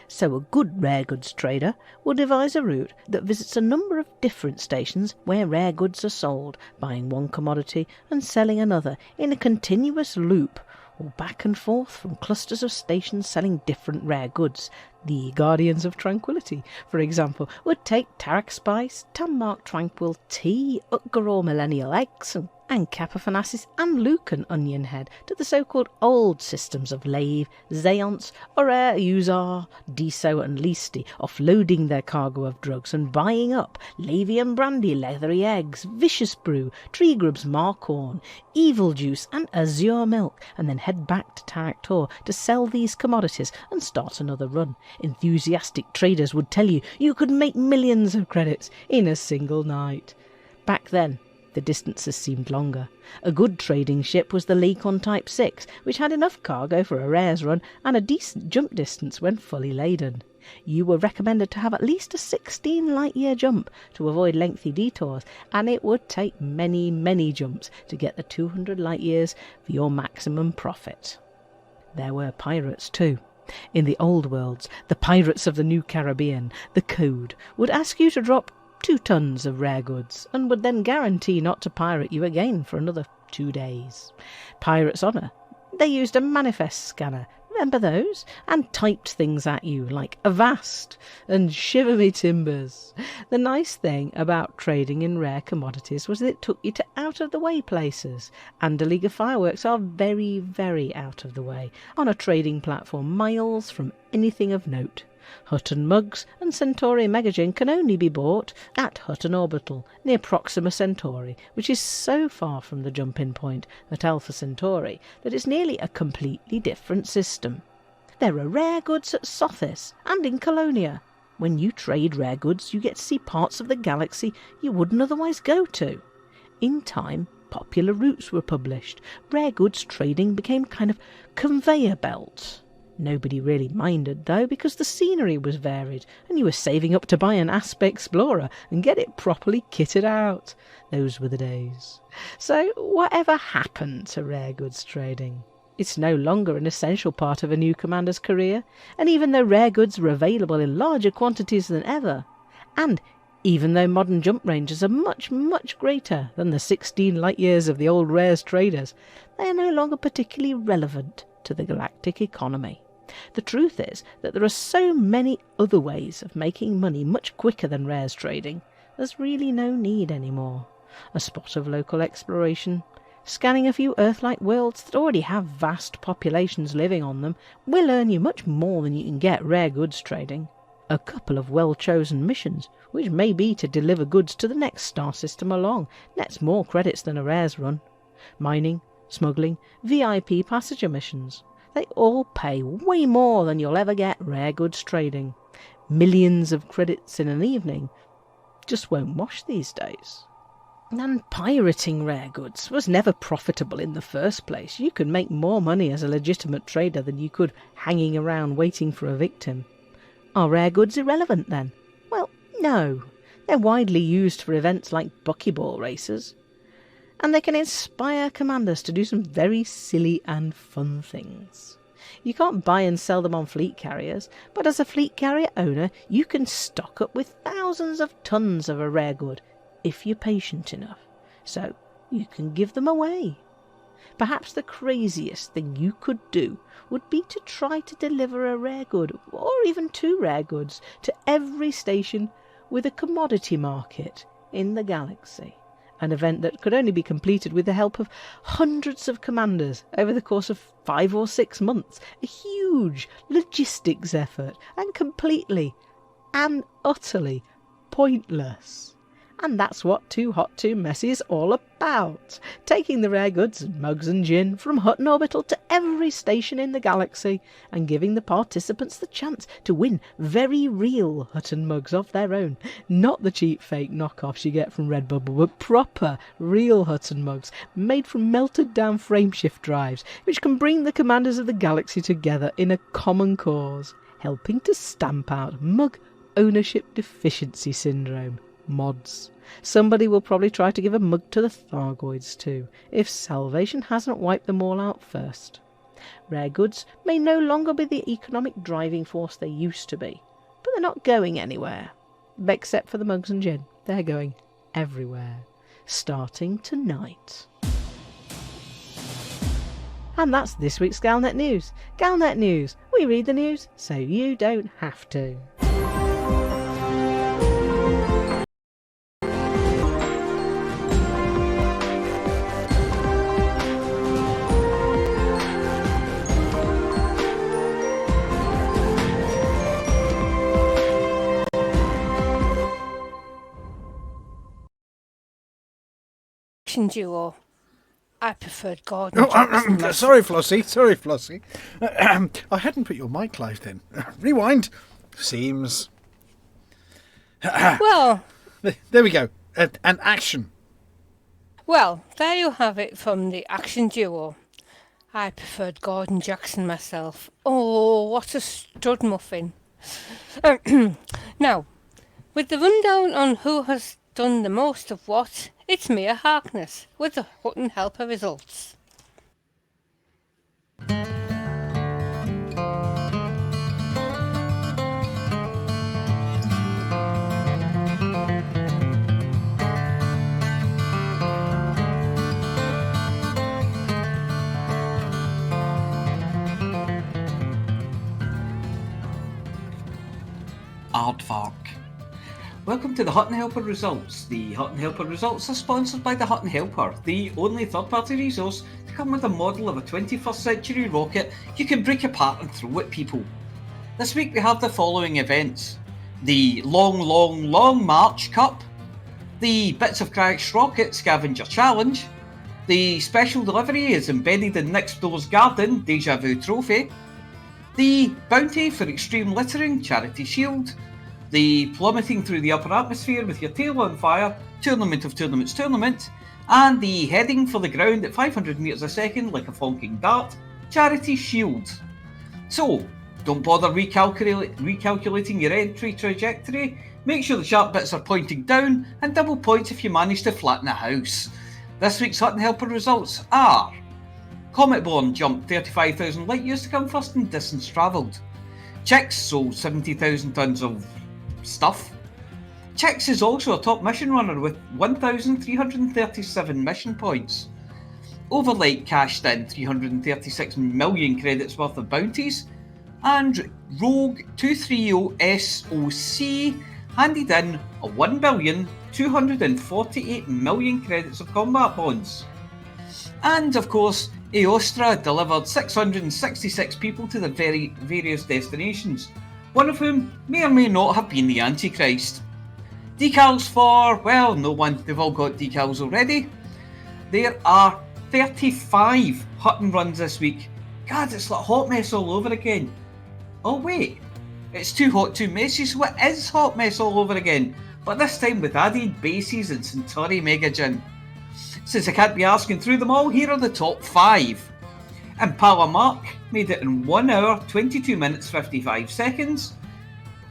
So a good rare goods trader will devise a route that visits a number of different stations where rare goods are sold, buying one commodity and selling another in a continuous loop, or back and forth from clusters of stations selling different rare goods. The Guardians of Tranquility, for example, would take Tarak Spice, Tammark Tranquil Tea, Utgaror Millennial Eggs, and Capophonasis and Lucan Onion Head to the so-called old systems of Lave, Zeonce, Aurere, Uzar, Deso and Leasty, offloading their cargo of drugs and buying up Lavian Brandy, Leathery Eggs, Vicious Brew, Tree Grubs Markhorn, Evil Juice and Azure Milk, and then head back to Tarak Tor to sell these commodities and start another run. Enthusiastic traders would tell you you could make millions of credits in a single night. Back then, the distances seemed longer. A good trading ship was the Lekon Type 6, which had enough cargo for a rares run and a decent jump distance when fully laden. You were recommended to have at least a 16 light-year jump to avoid lengthy detours, and it would take many, many jumps to get the 200 light-years for your maximum profit. there were pirates too. In the old worlds, the pirates of the New Caribbean, the Code, would ask you to drop 2 tons of rare goods and would then guarantee not to pirate you again for another 2 days. Pirates' Honour, they used a manifest scanner, remember those? And typed things at you like avast and shiver me timbers. The nice thing about trading in rare commodities was that it took you to out-of-the-way places, and a League of Fireworks are very, very out of the way, on a trading platform miles from anything of note. Hutton mugs and Centauri Megagin can only be bought at Hutton Orbital, near Proxima Centauri, which is so far from the jump-in point at Alpha Centauri that it's nearly a completely different system. There are rare goods at Sothis and in Colonia. When you trade rare goods, you get to see parts of the galaxy you wouldn't otherwise go to. In time, popular routes were published. Rare goods trading became a kind of conveyor belt. Nobody really minded, though, because the scenery was varied, and you were saving up to buy an Asp Explorer and get it properly kitted out. Those were the days. So, whatever happened to rare goods trading? It's no longer an essential part of a new commander's career, and even though rare goods are available in larger quantities than ever, and even though modern jump ranges are much, much greater than the 16 light years of the old rares traders, they are no longer particularly relevant to the galactic economy. The truth is that there are so many other ways of making money much quicker than rares trading, there's really no need anymore. A spot of local exploration, scanning a few Earth-like worlds that already have vast populations living on them, will earn you much more than you can get rare goods trading. A couple of well-chosen missions, which may be to deliver goods to the next star system along, nets more credits than a rares run. Mining, smuggling, VIP passenger missions. They all pay way more than you'll ever get rare goods trading. Millions of credits in an evening just won't wash these days. And pirating rare goods was never profitable in the first place. You could make more money as a legitimate trader than you could hanging around waiting for a victim. Are rare goods irrelevant then? Well, no. They're widely used for events like buckyball races, and they can inspire commanders to do some very silly and fun things. You can't buy and sell them on fleet carriers, but as a fleet carrier owner, you can stock up with thousands of tons of a rare good, if you're patient enough, so you can give them away. Perhaps the craziest thing you could do would be to try to deliver a rare good, or even 2 rare goods, to every station with a commodity market in the galaxy. An event that could only be completed with the help of hundreds of commanders over the course of 5 or 6 months. A huge logistics effort, and completely and utterly pointless. And that's what 2Messy is all about. Taking the rare goods and mugs and gin from Hutton Orbital to every station in the galaxy, and giving the participants the chance to win very real Hutton mugs of their own. Not the cheap fake knockoffs you get from Redbubble, but proper, real Hutton mugs, made from melted down frameshift drives, which can bring the commanders of the galaxy together in a common cause, helping to stamp out mug ownership deficiency syndrome. Mods. Somebody will probably try to give a mug to the Thargoids too, if Salvation hasn't wiped them all out first. Rare goods may no longer be the economic driving force they used to be, but they're not going anywhere. Except for the mugs and gin. They're going everywhere. Starting tonight. And that's this week's Galnet News. Galnet News. We read the news so you don't have to. Duo. I preferred Gordon. Sorry, Flossy. I hadn't put your mic live then. Rewind. Seems. Well. There we go. And action. Well, there you have it from the action duo. I preferred Gordon Jackson myself. Oh, what a stud muffin. Now, with the rundown on who has done the most of what, it's Mia Harkness with the Hutton Helper results. aardvark. Welcome to the Hutton Helper results. The Hutton Helper results are sponsored by the Hutton Helper, the only third-party resource to come with a model of a 21st century rocket you can break apart and throw at people. This week we have the following events: the Long March Cup, the Bits of Cracks Rocket Scavenger Challenge, the special delivery is embedded in next door's garden Deja Vu Trophy, the Bounty for Extreme Littering Charity Shield, the Plummeting Through the Upper Atmosphere with Your Tail on Fire Tournament of Tournaments Tournament, and the Heading for the Ground at 500 metres a second like a flonking dart Charity Shield. So, don't bother recalculating your entry trajectory. Make sure the sharp bits are pointing down, and double points if you manage to flatten a house. This week's Hutton Helper results are: Cometborn jumped 35,000 light years to come first in distance travelled. Chicks sold 70,000 tonnes of stuff. Chicks is also a top mission runner with 1,337 mission points. Overlight cashed in 336 million credits worth of bounties. And Rogue 230 SOC handed in a 1,248,000,000 credits of combat bonds. And of course, Aostra delivered 666 people to their various destinations, one of whom may or may not have been the Antichrist. Decals for, well, no one, they've all got decals already. There are 35 Hutton runs this week. God, it's like Hot Mess all over again. Oh wait, it's Too Hot, 2Messy, so it is Hot Mess all over again, but this time with added bases and Centauri Mega Gin. Since I can't be asking through them all, here are the top 5. Impala Mark made it in 1 hour, 22 minutes, 55 seconds.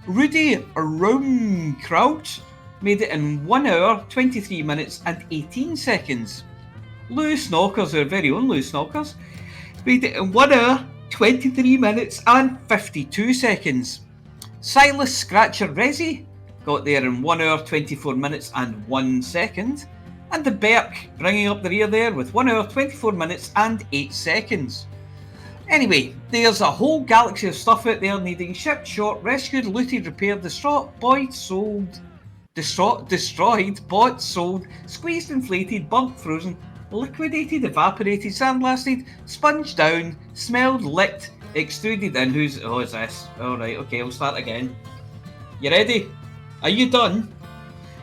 Rudy Raumkraut made it in 1 hour, 23 minutes and 18 seconds. Lou Snockers, our very own Lou Snockers, made it in 1 hour, 23 minutes and 52 seconds. Silas Scratcher Resi got there in 1 hour, 24 minutes and 1 second. And the Berk bringing up the rear there with 1 hour, 24 minutes and 8 seconds. Anyway, there's a whole galaxy of stuff out there needing shipped, shot, rescued, looted, repaired, destroyed, bought, sold, squeezed, inflated, burnt, frozen, liquidated, evaporated, sandblasted, sponged down, smelled, licked, extruded in. Who's this? Alright, okay, I'll start again. You ready? Are you done?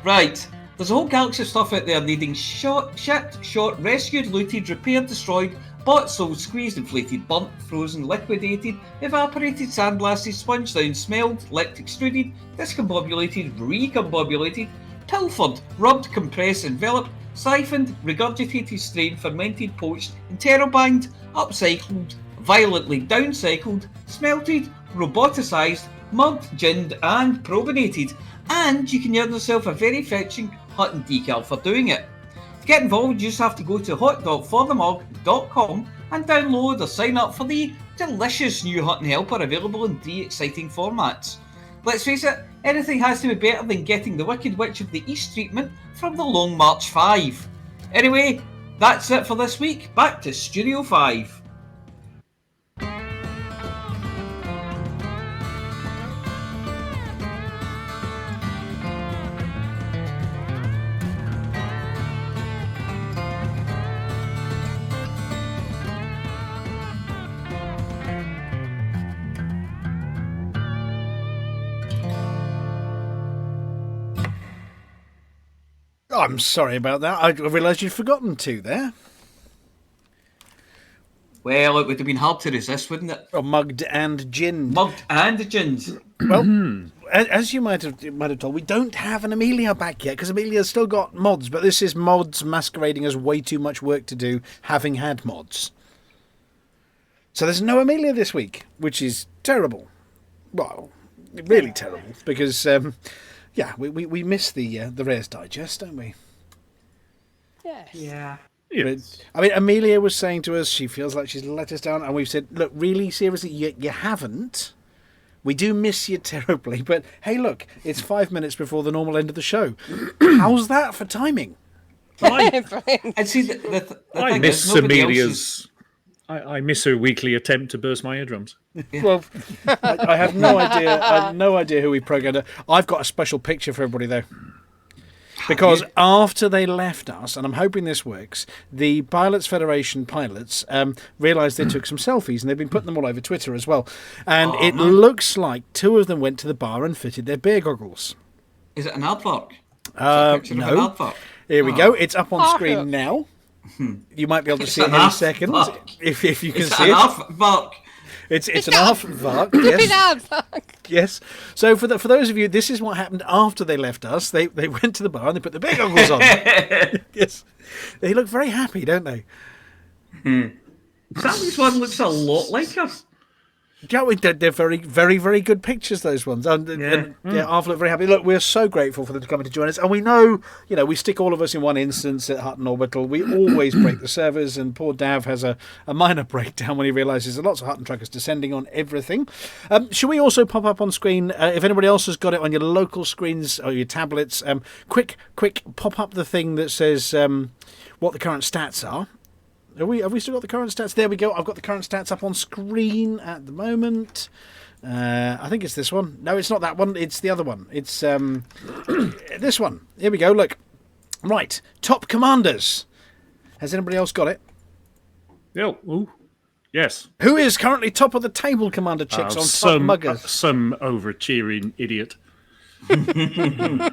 Right, there's a whole galaxy of stuff out there needing shipped, shot, rescued, looted, repaired, destroyed, bought, sold, squeezed, inflated, burnt, frozen, liquidated, evaporated, sandblasted, sponged down, smelled, licked, extruded, discombobulated, recombobulated, pilfered, rubbed, compressed, enveloped, siphoned, regurgitated, strained, fermented, poached, interrobanged, upcycled, violently downcycled, smelted, roboticised, mugged, ginned and probinated. And you can earn yourself a very fetching Hutton decal for doing it. To get involved, you just have to go to hot.forthemug.com and download or sign up for the delicious new Hutton Helper available in 3 exciting formats. Let's face it, anything has to be better than getting the Wicked Witch of the East treatment from the Long March 5. Anyway, that's it for this week. Back to Studio 5. I'm sorry about that. I realised you'd forgotten 2 there. Well, it would have been hard to resist, wouldn't it? Oh, mugged and ginned. Mugged and ginned. Well, as you might have told, we don't have an Amelia back yet, because Amelia's still got mods, but this is mods masquerading as way too much work to do, having had mods. So there's no Amelia this week, which is terrible. Well, really terrible, because... yeah, we miss the Rares Digest, don't we? Yes. Yeah. But, I mean, Amelia was saying to us she feels like she's let us down, and we've said, look, really, seriously, you haven't. We do miss you terribly, but hey, look, it's 5 minutes before the normal end of the show. How's that for timing? And see, the I thing miss is, nobody Amelia's. I miss her weekly attempt to burst my eardrums. Well, I have no idea. I have no idea who we programmed her. I've got a special picture for everybody though. Because after they left us, and I'm hoping this works, the Pilots Federation pilots realised they took some selfies, and they've been putting them all over Twitter as well. And it looks like 2 of them went to the bar and fitted their beer goggles. Is it an aardvark? No. Here we go. It's up on screen now. You might be able to see it in a second if you can see it. It's an aardvark. Yes. Yes. So for those of you, this is what happened after they left us. They went to the bar and they put the beer goggles on. Yes. They look very happy, don't they? Sammy's one looks a lot like us. Yeah, they're very, very, very good pictures, those ones. And Arthur looked very happy. Look, we're so grateful for them coming to join us. And we know, we stick all of us in one instance at Hutton Orbital. We always break the servers, and poor Dav has a minor breakdown when he realises there are lots of Hutton trackers descending on everything. Should we also pop up on screen, if anybody else has got it on your local screens or your tablets, quick pop up the thing that says what the current stats are. Have we still got the current stats? There we go. I've got the current stats up on screen at the moment. I think it's this one. No, it's not that one. It's the other one. It's this one. Here we go. Look. Right. Top commanders. Has anybody else got it? Ooh. Yes. Who is currently top of the table, Commander Chicks, on Top Muggers? Some over-cheering idiot. I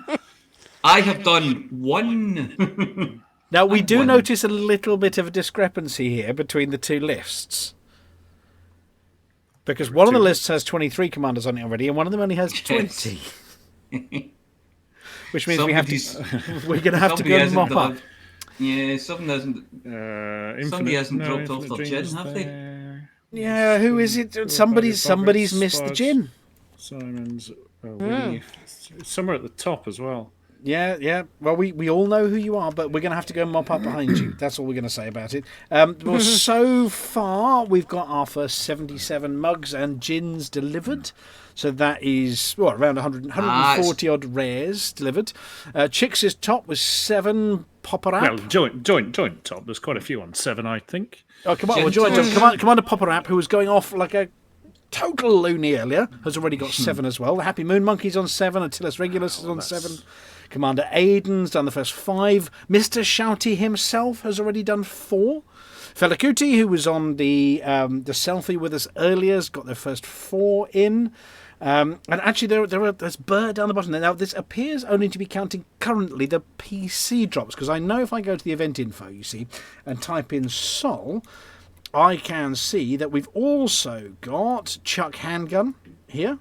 have done one... Now, we do notice a little bit of a discrepancy here between the two lists. Because one of the lists has 23 commanders on it already, and one of them only has 20. Which means we're going to have to go and mop up. Yeah, somebody hasn't dropped off their gin, have they? Yeah, who is it? Somebody's missed the gin. Simon's somewhere at the top as well. Yeah. Well, we all know who you are, but we're going to have to go and mop up behind you. That's all we're going to say about it. Well, so far, we've got our first 77 mugs and gins delivered. So that is, around 140 odd rares delivered. Chicks is top with 7 Popper App. Well, joint top. There's quite a few on 7, I think. Oh, come on. Commander Popper App, who was going off like a total loony earlier, has already got 7 as well. The Happy Moon Monkey's on 7. Attilas Regulus is on 7. Commander Aiden's done the first 5. Mr. Shouty himself has already done 4. Fella Cootie, who was on the selfie with us earlier, has got their first 4 in. And actually, there's Bird down the bottom there. Now, this appears only to be counting currently the PC drops, because I know if I go to the event info, you see, and type in Sol, I can see that we've also got Chuck Handgun here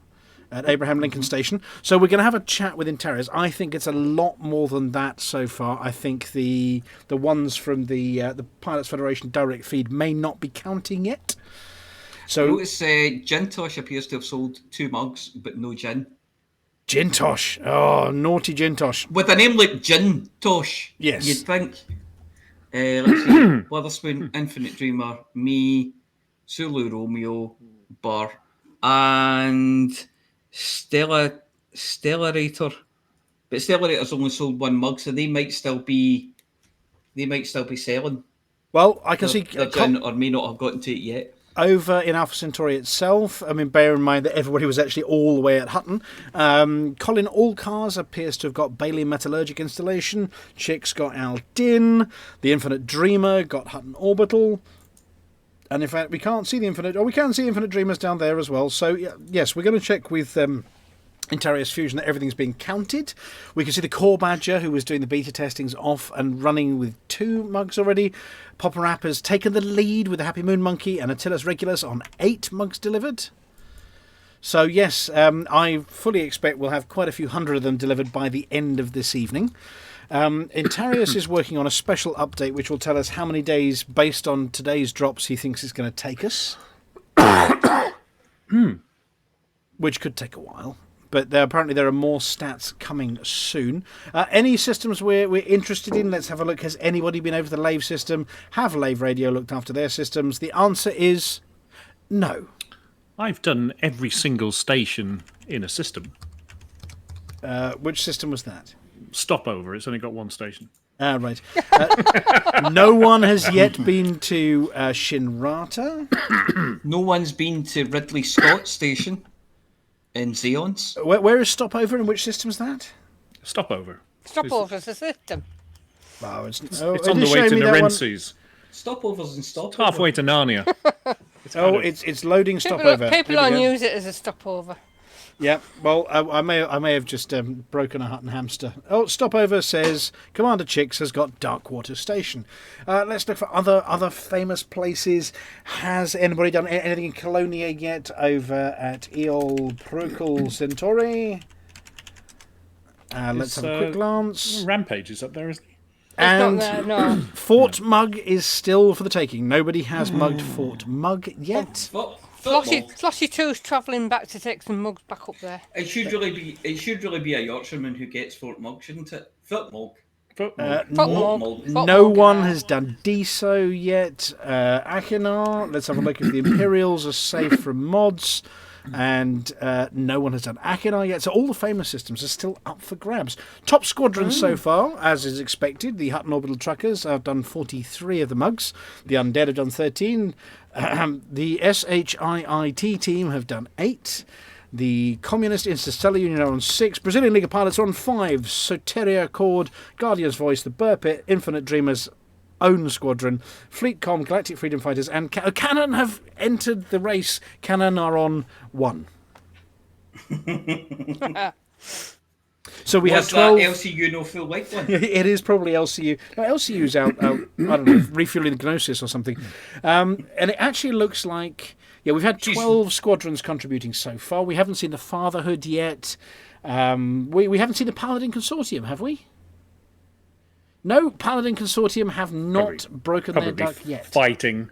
at Abraham Lincoln Station. So we're going to have a chat with Interiors. I think it's a lot more than that so far. I think the ones from the Pilots Federation direct feed may not be counting yet. So notice Jintosh appears to have sold 2 mugs, but no gin. Jintosh. Oh, naughty Jintosh. With a name like Jintosh, yes, you'd think. Let's see. Witherspoon, Infinite Dreamer, me, Zulu Romeo, Bar, and Stellarator. But Stellarator's only sold 1 mug, so they might still be selling. Well, I can see gin, or may not have gotten to it yet. Over in Alpha Centauri itself, I mean, bear in mind that everybody was actually all the way at Hutton. Colin Allcars appears to have got Bailey Metallurgic Installation. Chicks got Aldin. The Infinite Dreamer got Hutton Orbital. And in fact, we can't see the Infinite... Oh, we can see Infinite Dreamers down there as well. So, yes, we're going to check with Interiors Fusion that everything's being counted. We can see the Core Badger, who was doing the beta testings, off and running with 2 mugs already. Popper App has taken the lead with the Happy Moon Monkey and Attilas Regulus on 8 mugs delivered. So, yes, I fully expect we'll have quite a few hundred of them delivered by the end of this evening. Interiors is working on a special update which will tell us how many days, based on today's drops, he thinks it's going to take us. Which could take a while. But apparently there are more stats coming soon. Any systems we're interested in, let's have a look. Has anybody been over to the Lave system? Have Lave Radio looked after their systems? The answer is no. I've done every single station in a system. Which system was that? Stopover. It's only got 1 station. Right. No one has yet been to Shinrata. No one's been to Ridley Scott Station in Xeons. Where is Stopover and which system's that? Stopover. Stopover's a system. Wow, it's on the way to Narences. Stopovers and stopovers. Halfway to Narnia. It's loading Stopover. People don't use it as a stopover. Yeah, well, I may have just broken a Hutton hamster. Oh, Stopover says Commander Chicks has got Darkwater Station. Let's look for other famous places. Has anybody done anything in Colonia yet over at Eol Procul Centauri? Let's have a quick glance. Rampage is up there, isn't he? And It's not there, no. Fort Mug is still for the taking. Nobody has mugged Fort Mug yet. Flossy 2's travelling back to take some mugs back up there. It should really be a Yorkshireman who gets Fort Mug, shouldn't it? Fort Mug. No one has done DSO yet. Akinar, let's have a look if the Imperials are safe from mods. And no one has done Akinar yet. So all the famous systems are still up for grabs. Top squadrons so far, as is expected. The Hutton Orbital Truckers have done 43 of the mugs. The Undead have done 13. The SHIIT team have done 8. The Communist Interstellar Union are on 6. Brazilian League of Pilots are on 5. Soteria Accord, Guardian's Voice, the Burpit, Infinite Dreamers, own squadron, Fleetcom, Galactic Freedom Fighters, and Cannon have entered the race. Cannon are on 1. So we have 12. That LCU no full weight one? It is probably LCU. No, LCU's out. I don't know, refueling the Gnosis or something. And it actually looks like we've had 12 squadrons contributing so far. We haven't seen the Fatherhood yet. We haven't seen the Paladin Consortium, have we? No, Paladin Consortium have not broken their duck yet. Fighting.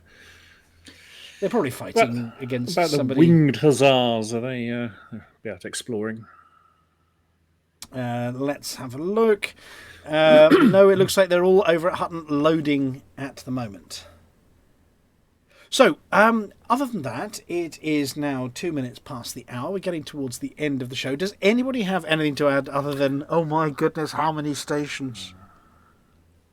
They're probably fighting against somebody. The Winged Hussars, are they out exploring? Let's have a look. No, it looks like they're all over at Hutton loading at the moment. So, other than that, it is now 2 minutes past the hour. We're getting towards the end of the show. Does anybody have anything to add other than, oh my goodness, how many stations?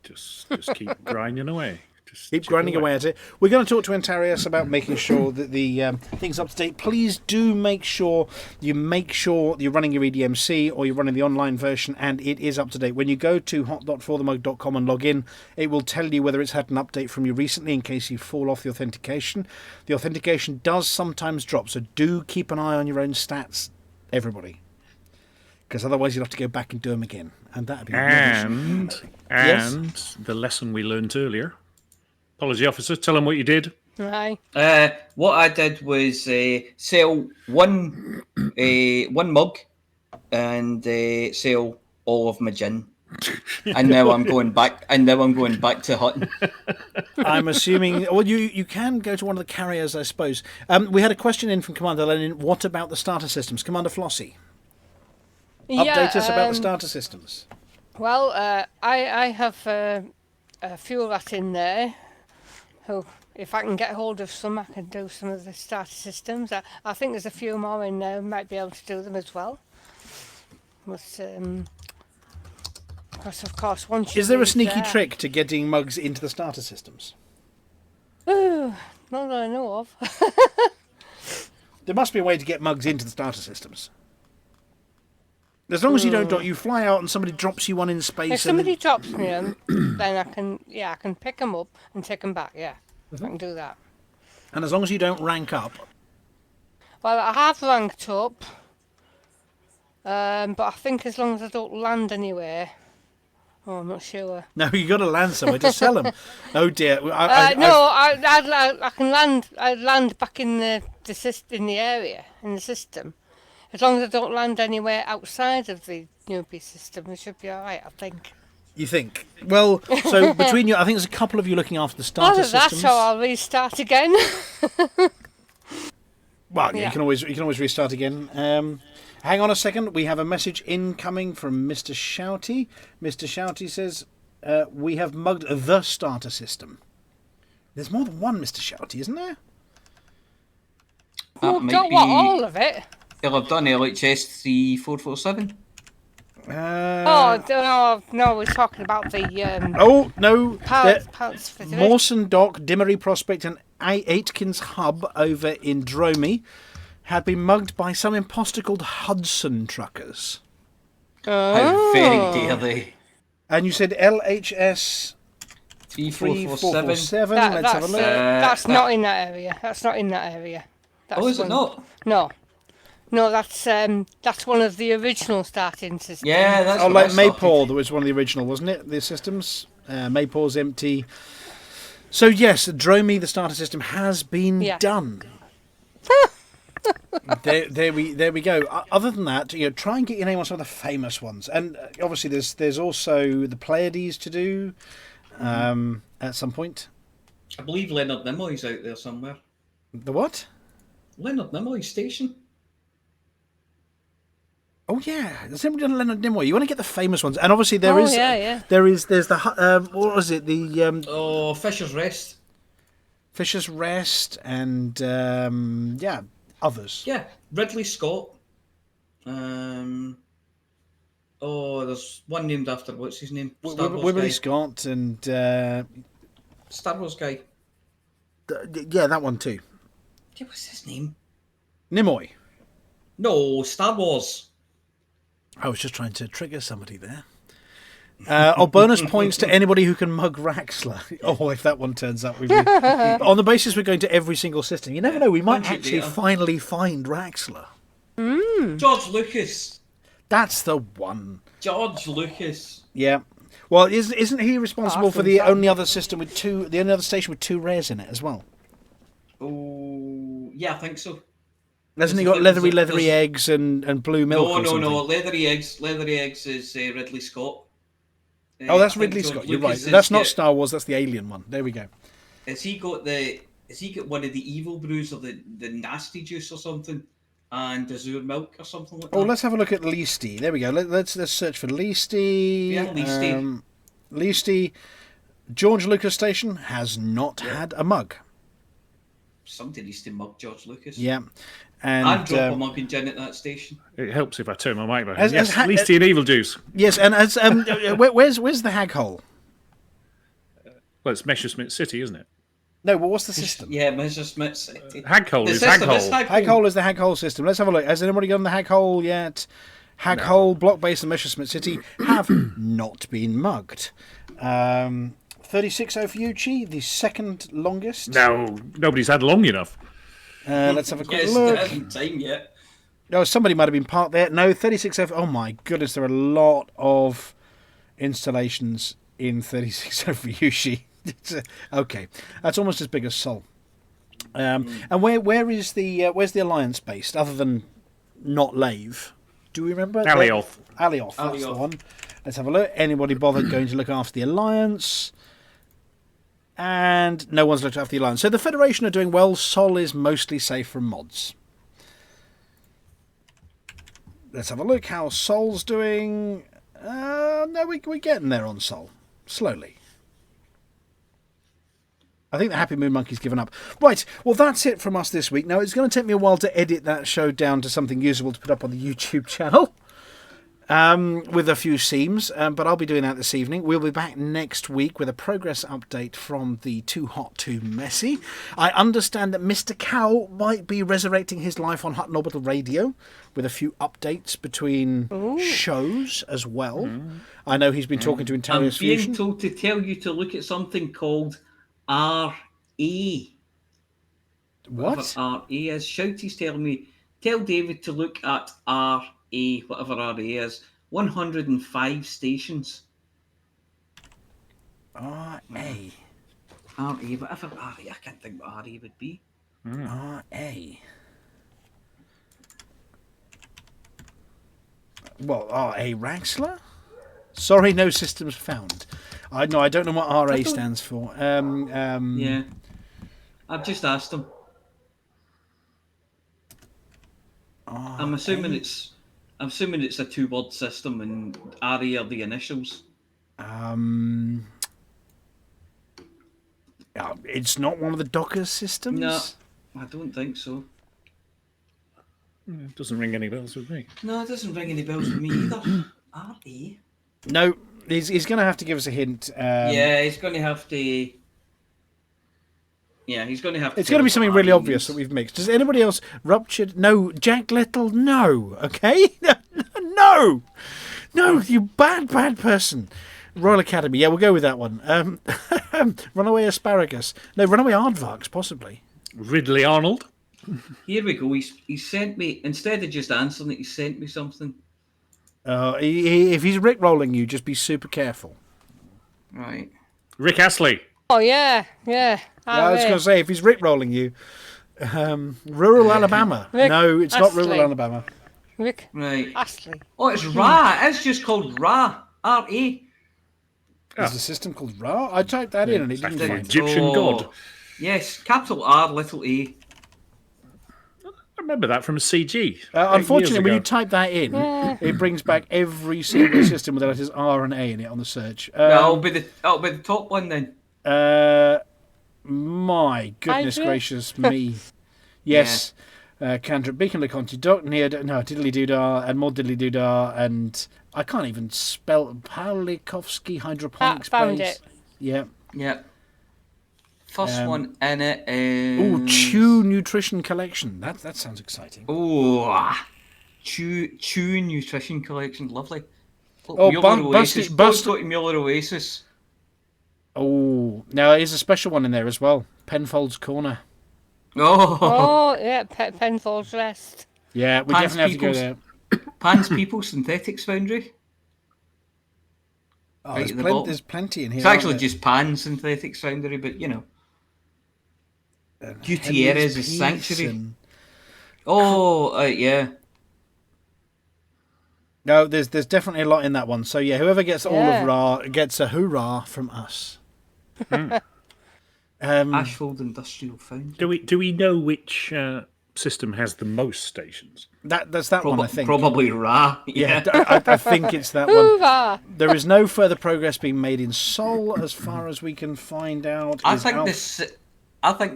Just keep grinding away. Keep grinding away at it. We're going to talk to Antarius about making sure that the thing's up to date. Please do make sure you're running your EDMC or you're running the online version and it is up to date. When you go to hot.forthemug.com and log in, it will tell you whether it's had an update from you recently in case you fall off the authentication. The authentication does sometimes drop, so do keep an eye on your own stats, everybody. Because otherwise you'll have to go back and do them again. And that'd be And the lesson we learned earlier. Apology officer, tell them what you did. Hi. What I did was sell one mug and sell all of my gin. And now I'm going back. To Hutton. I'm assuming. Well, you can go to one of the carriers, I suppose. We had a question in from Commander Lenin. What about the starter systems, Commander Flossy? Update us about the starter systems. Well, I have a few of that in there. Who, if I can get hold of some, I can do some of the starter systems. I think there's a few more in there. Might be able to do them as well. But of course, once you is there a sneaky trick to getting mugs into the starter systems? Not that I know of. There must be a way to get mugs into the starter systems. As long as you don't, you fly out and somebody drops you one in space. If somebody drops me them, then I can pick them up and take them back. Yeah, I can do that. And as long as you don't rank up. Well, I have ranked up, but I think as long as I don't land anywhere. Oh, I'm not sure. No, you got to land somewhere to sell them. Oh dear. I can land. I land back in the area in the system. As long as I don't land anywhere outside of the newbie system, it should be all right, I think. You think? Well, so between you, I think there's a couple of you looking after the starter systems. That's how I'll restart again. Well, yeah. you can always restart again. Hang on a second. We have a message incoming from Mr. Shouty. Mr. Shouty says, we have mugged the starter system. There's more than one Mr. Shouty, isn't there? All of it? I've done LHS 3447. No, we're talking about the Oh no! Pals for the Mawson Dock, Dimmery Prospect, and Aitken's Hub over in Dromey had been mugged by some imposter called Hudson truckers. How very dare they? And you said LHS 3447. Let's have a look. That's not in that area. That's not in that area. That's Is it not? No. No, that's one of the original starting systems. Yeah, that's like Maypole, that was one of the original, wasn't it? The systems. Maypole's empty. So yes, Dromey, the starter system, has been done. there we go. Other than that, try and get your name on some of the famous ones, and obviously there's also the Pleiades to do at some point. I believe Leonard Nimoy's out there somewhere. The what? Leonard Nimoy's station. Oh yeah, there's somebody on Leonard Nimoy. You want to get the famous ones, and obviously there's the what was it, the Fisher's Rest. Fisher's Rest, and others. Yeah, Ridley Scott. There's one named after, what's his name? Ridley Scott and Star Wars guy. That one too. Yeah, what's his name? Nimoy. No, Star Wars. I was just trying to trigger somebody there. Bonus points to anybody who can mug Raxler. Oh, if that one turns up. On the basis we're going to every single system. You never know, we might actually finally find Raxler. George Lucas. That's the one. George Lucas. Yeah. Well, isn't he responsible for the only other station with two rares in it as well? Oh, yeah, I think so. Hasn't he got leathery eggs and blue milk? No. Leathery eggs is Ridley Scott. That's Ridley Scott. You're right. That's not Star Wars. That's the Alien one. There we go. Has he got one of the evil brews or the nasty juice or something, and azure milk or something like that? Oh, let's have a look at Leasty. There we go. Let's search for Leasty. Yeah, Leasty. Leasty. George Lucas Station has not had a mug. Somebody needs to mug George Lucas. Yeah. And I'd drop a mug and gin at that station. It helps if I turn my mic back. Yes, Leasty and Evil Juice. Yes, and as where's the Hag Hole? Well, it's Messerschmitt City, isn't it? No, well, what's the system? Yeah, Messerschmitt City. Hag Hole is Hag Hole. Hag Hole is the Hag Hole system. Let's have a look. Has anybody gone the Hag Hole yet? Hag Hole, Block Base, and Messerschmitt City have not been mugged. 36 Ophiuchi, the second longest. No, nobody's had long enough. Let's have a quick look. It hasn't time yet. No, somebody might have been parked there. No, 36 F. Oh my goodness, there are a lot of installations in 36 Ophiuchi. Okay, that's almost as big as Seoul. And where's the Alliance based, other than not Lave? Do we remember? Alioth. Alioth, that's the one. Let's have a look. Anybody bothered going to look after the Alliance? And no one's looked after the Alliance. So the Federation are doing well. Sol is mostly safe from mods. Let's have a look how Sol's doing. No, we're getting there on Sol. Slowly. I think the Happy Moon Monkey's given up. Right, well, that's it from us this week. Now, it's going to take me a while to edit that show down to something usable to put up on the YouTube channel. With a few seams, but I'll be doing that this evening. We'll be back next week with a progress update from the Too Hot, 2Messy. I understand that Mr. Cow might be resurrecting his life on Hutton Orbital Radio with a few updates between shows as well. I know he's been talking to Interiors Fusion. I'm being told to tell you to look at something called RA. What? RA is. Shouty's telling me, tell David to look at RA. Whatever RA is, 105 stations. RA. Whatever RA, I can't think what RA would be. RA. Well, RA Raxler? Sorry, no systems found. I don't know what RA stands for. Yeah. I've just asked him. I'm assuming it's a 2-word system and RA are the initials. It's not one of the Docker systems? No, I don't think so. It doesn't ring any bells with me. No, it doesn't ring any bells with me either. R.E.? No, he's going to have to give us a hint. Yeah, he's going to have to... Yeah, he's going to have to... It's going to be something really obvious that we've mixed. Does anybody else... Ruptured? No. Jack Little? No. Okay? No! No, you bad person. Royal Academy. Yeah, we'll go with that one. Runaway Asparagus. No, Runaway Aardvarks, possibly. Ridley Arnold. Here we go. He sent me... Instead of just answering it, he sent me something. If he's rickrolling you, just be super careful. Right. Rick Astley. Oh, yeah. I was going to say, if he's rickrolling you, rural Alabama. No, it's not rural Alabama. Rick Right. Astley. Oh, it's Ra. It's just called Ra. R.A. There's a system called Ra? I typed that in and it didn't find it. Egyptian god. Yes, capital R, little a. I remember that from a CG. Unfortunately, when you type that in, it brings back every single system with the letters R and A in it on the search. That'll be the top one then. My goodness gracious me. Yes. Cantrip, Beacon, LeConte, Diddly Doodah, and more Diddly Doodah, and I can't even spell Pawlikowski Hydroponics found Base. it. Yeah. Yeah. First one in it is... Chew Nutrition Collection. That sounds exciting. Chew Nutrition Collection. Lovely. Busted. Got Mueller Oasis. Oh, now there's a special one in there as well. Penfold's Corner. Oh, yeah, Penfold's Rest. Yeah, we definitely have to go there. Pan's People Synthetics Foundry. Oh, there's plenty in here. It's actually just Pan Synthetics Foundry, but you know. Gutierrez is Sanctuary. Oh, yeah. No, there's definitely a lot in that one. So yeah, whoever gets all of Ra gets a hoorah from us. Ashfold Industrial Foundry. Do we know which system has the most stations? That's that one, I think. Probably Ra. Yeah, I think it's that one. There is no further progress being made in Sol as far as we can find out. I think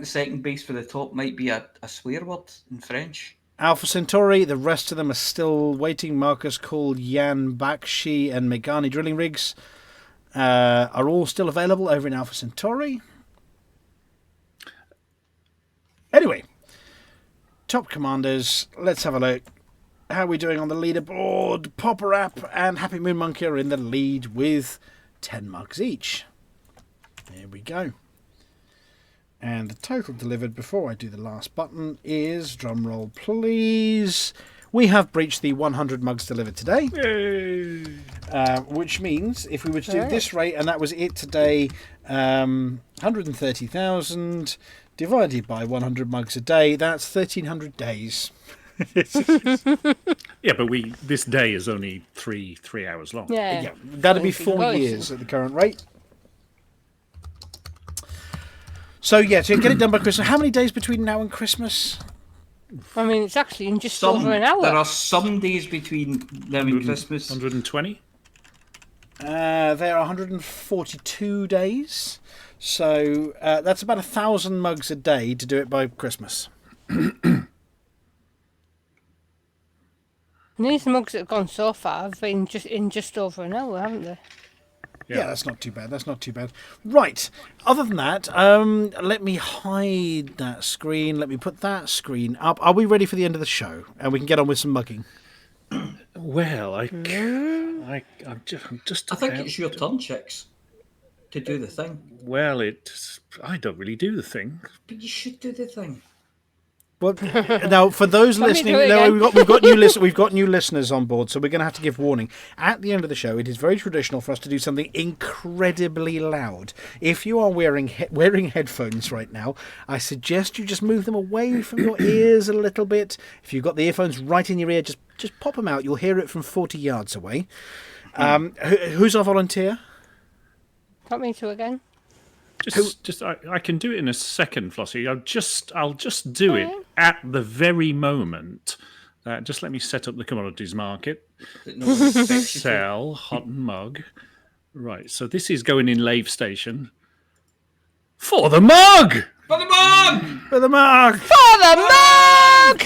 the second base for the top might be a swear word in French. Alpha Centauri, the rest of them are still waiting. Marcus Called, Jan Bakshi and Megani Drilling Rigs are all still available over in Alpha Centauri. Anyway, top commanders, let's have a look. How are we doing on the leaderboard? Popper App and Happy Moon Monkey are in the lead with 10 mugs each. There we go. And the total delivered before I do the last button is, drum roll please, we have breached the 100 mugs delivered today. Which means if we were to do this rate, and that was it today, 130,000 divided by 100 mugs a day, that's 1,300 days. Yeah, but this day is only three hours long. Yeah, that'd be 4 years at the current rate. So yeah, to get it done by Christmas. How many days between now and Christmas? I mean, it's actually in just over an hour. There are some days between now and Christmas. 120? There are 142 days. So that's about 1,000 mugs a day to do it by Christmas. These mugs that have gone so far have been just over an hour, haven't they? Yeah, that's not too bad. Right. Other than that, let me hide that screen. Let me put that screen up. Are we ready for the end of the show? And we can get on with some mugging. Well, I'm just. I think it's your turn, Chicks, to do the thing. Well, I don't really do the thing. But you should do the thing. Well, now for those listening, we've got new listeners on board, so we're going to have to give warning. At the end of the show, it is very traditional for us to do something incredibly loud. If you are wearing headphones right now, I suggest you just move them away from your ears a little bit. If you've got the earphones right in your ear, just pop them out. You'll hear it from 40 yards away. Who's our volunteer? Not me too again. I can do it in a second, Flossy. I'll just do it at the very moment. Just let me set up the commodities market. Sell Hutton mug. Right, so this is going in Lave Station. For the mug! For the mug! For the mug! For the mug!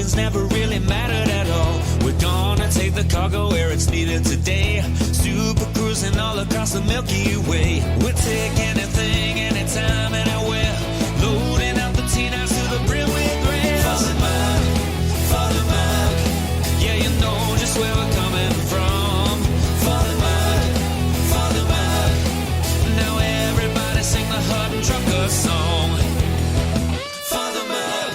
margins never really mattered at all. We're gonna take the cargo where it's needed today. Super cruising all across the Milky Way. We'll take anything, anytime, anywhere. Loading up the T-9s to the brim with grain. For the mug, yeah, you know just where we're coming from. For the mug, now everybody sing the Hutton Trucker song. For the mug.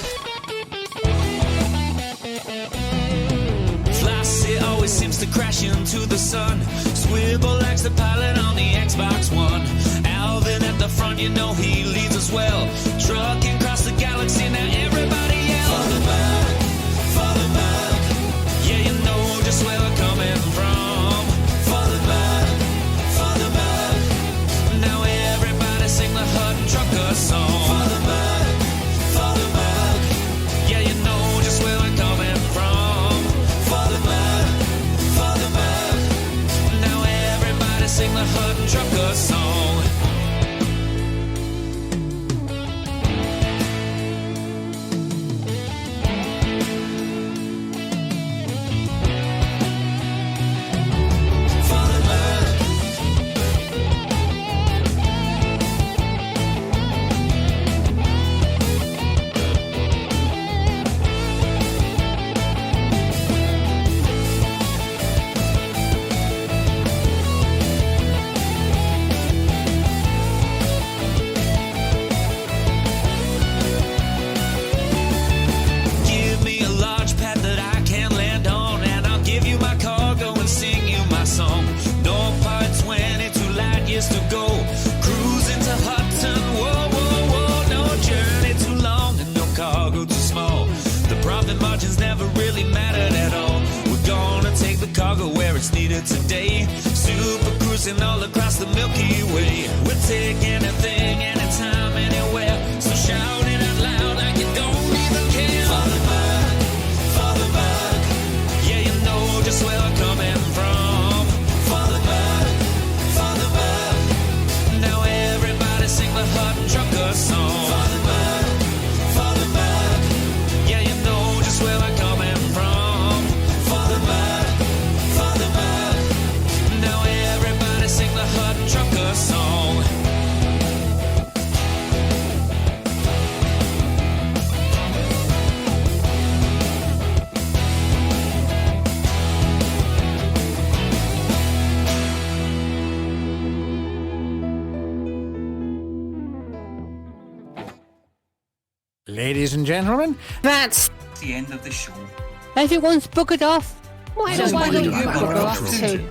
Flossy always seems to crash into the sun. Swivel likes the pilot on the Xbox One. Alvin at the front, you know he leads us well. Trucking across the galaxy, now everybody yell. For the mug, yeah, you know just where we're coming from. For the mug, now everybody sing the Hutton Trucker song. For the mug, yeah, you know just where we're coming from. For the mug, now everybody sing the Hutton Trucker song. To go cruising to Hutton, whoa, whoa, whoa, no journey too long and no cargo too small. The profit margins never really mattered at all. We're gonna take the cargo where it's needed today. Super cruising all across the Milky Way. We'll take anything, anytime, anywhere. So shout it out loud like you don't even care. For the mug, yeah, you know just where we're coming from. For the mug, now everybody sing the Hutton Trucker song. For the mug, yeah, you know just where we're coming from. For the mug, now everybody sing the Hutton Trucker song. Ladies and gentlemen, that's the end of the show. Everyone's buggered off. Why don't you bugger bugger off off too?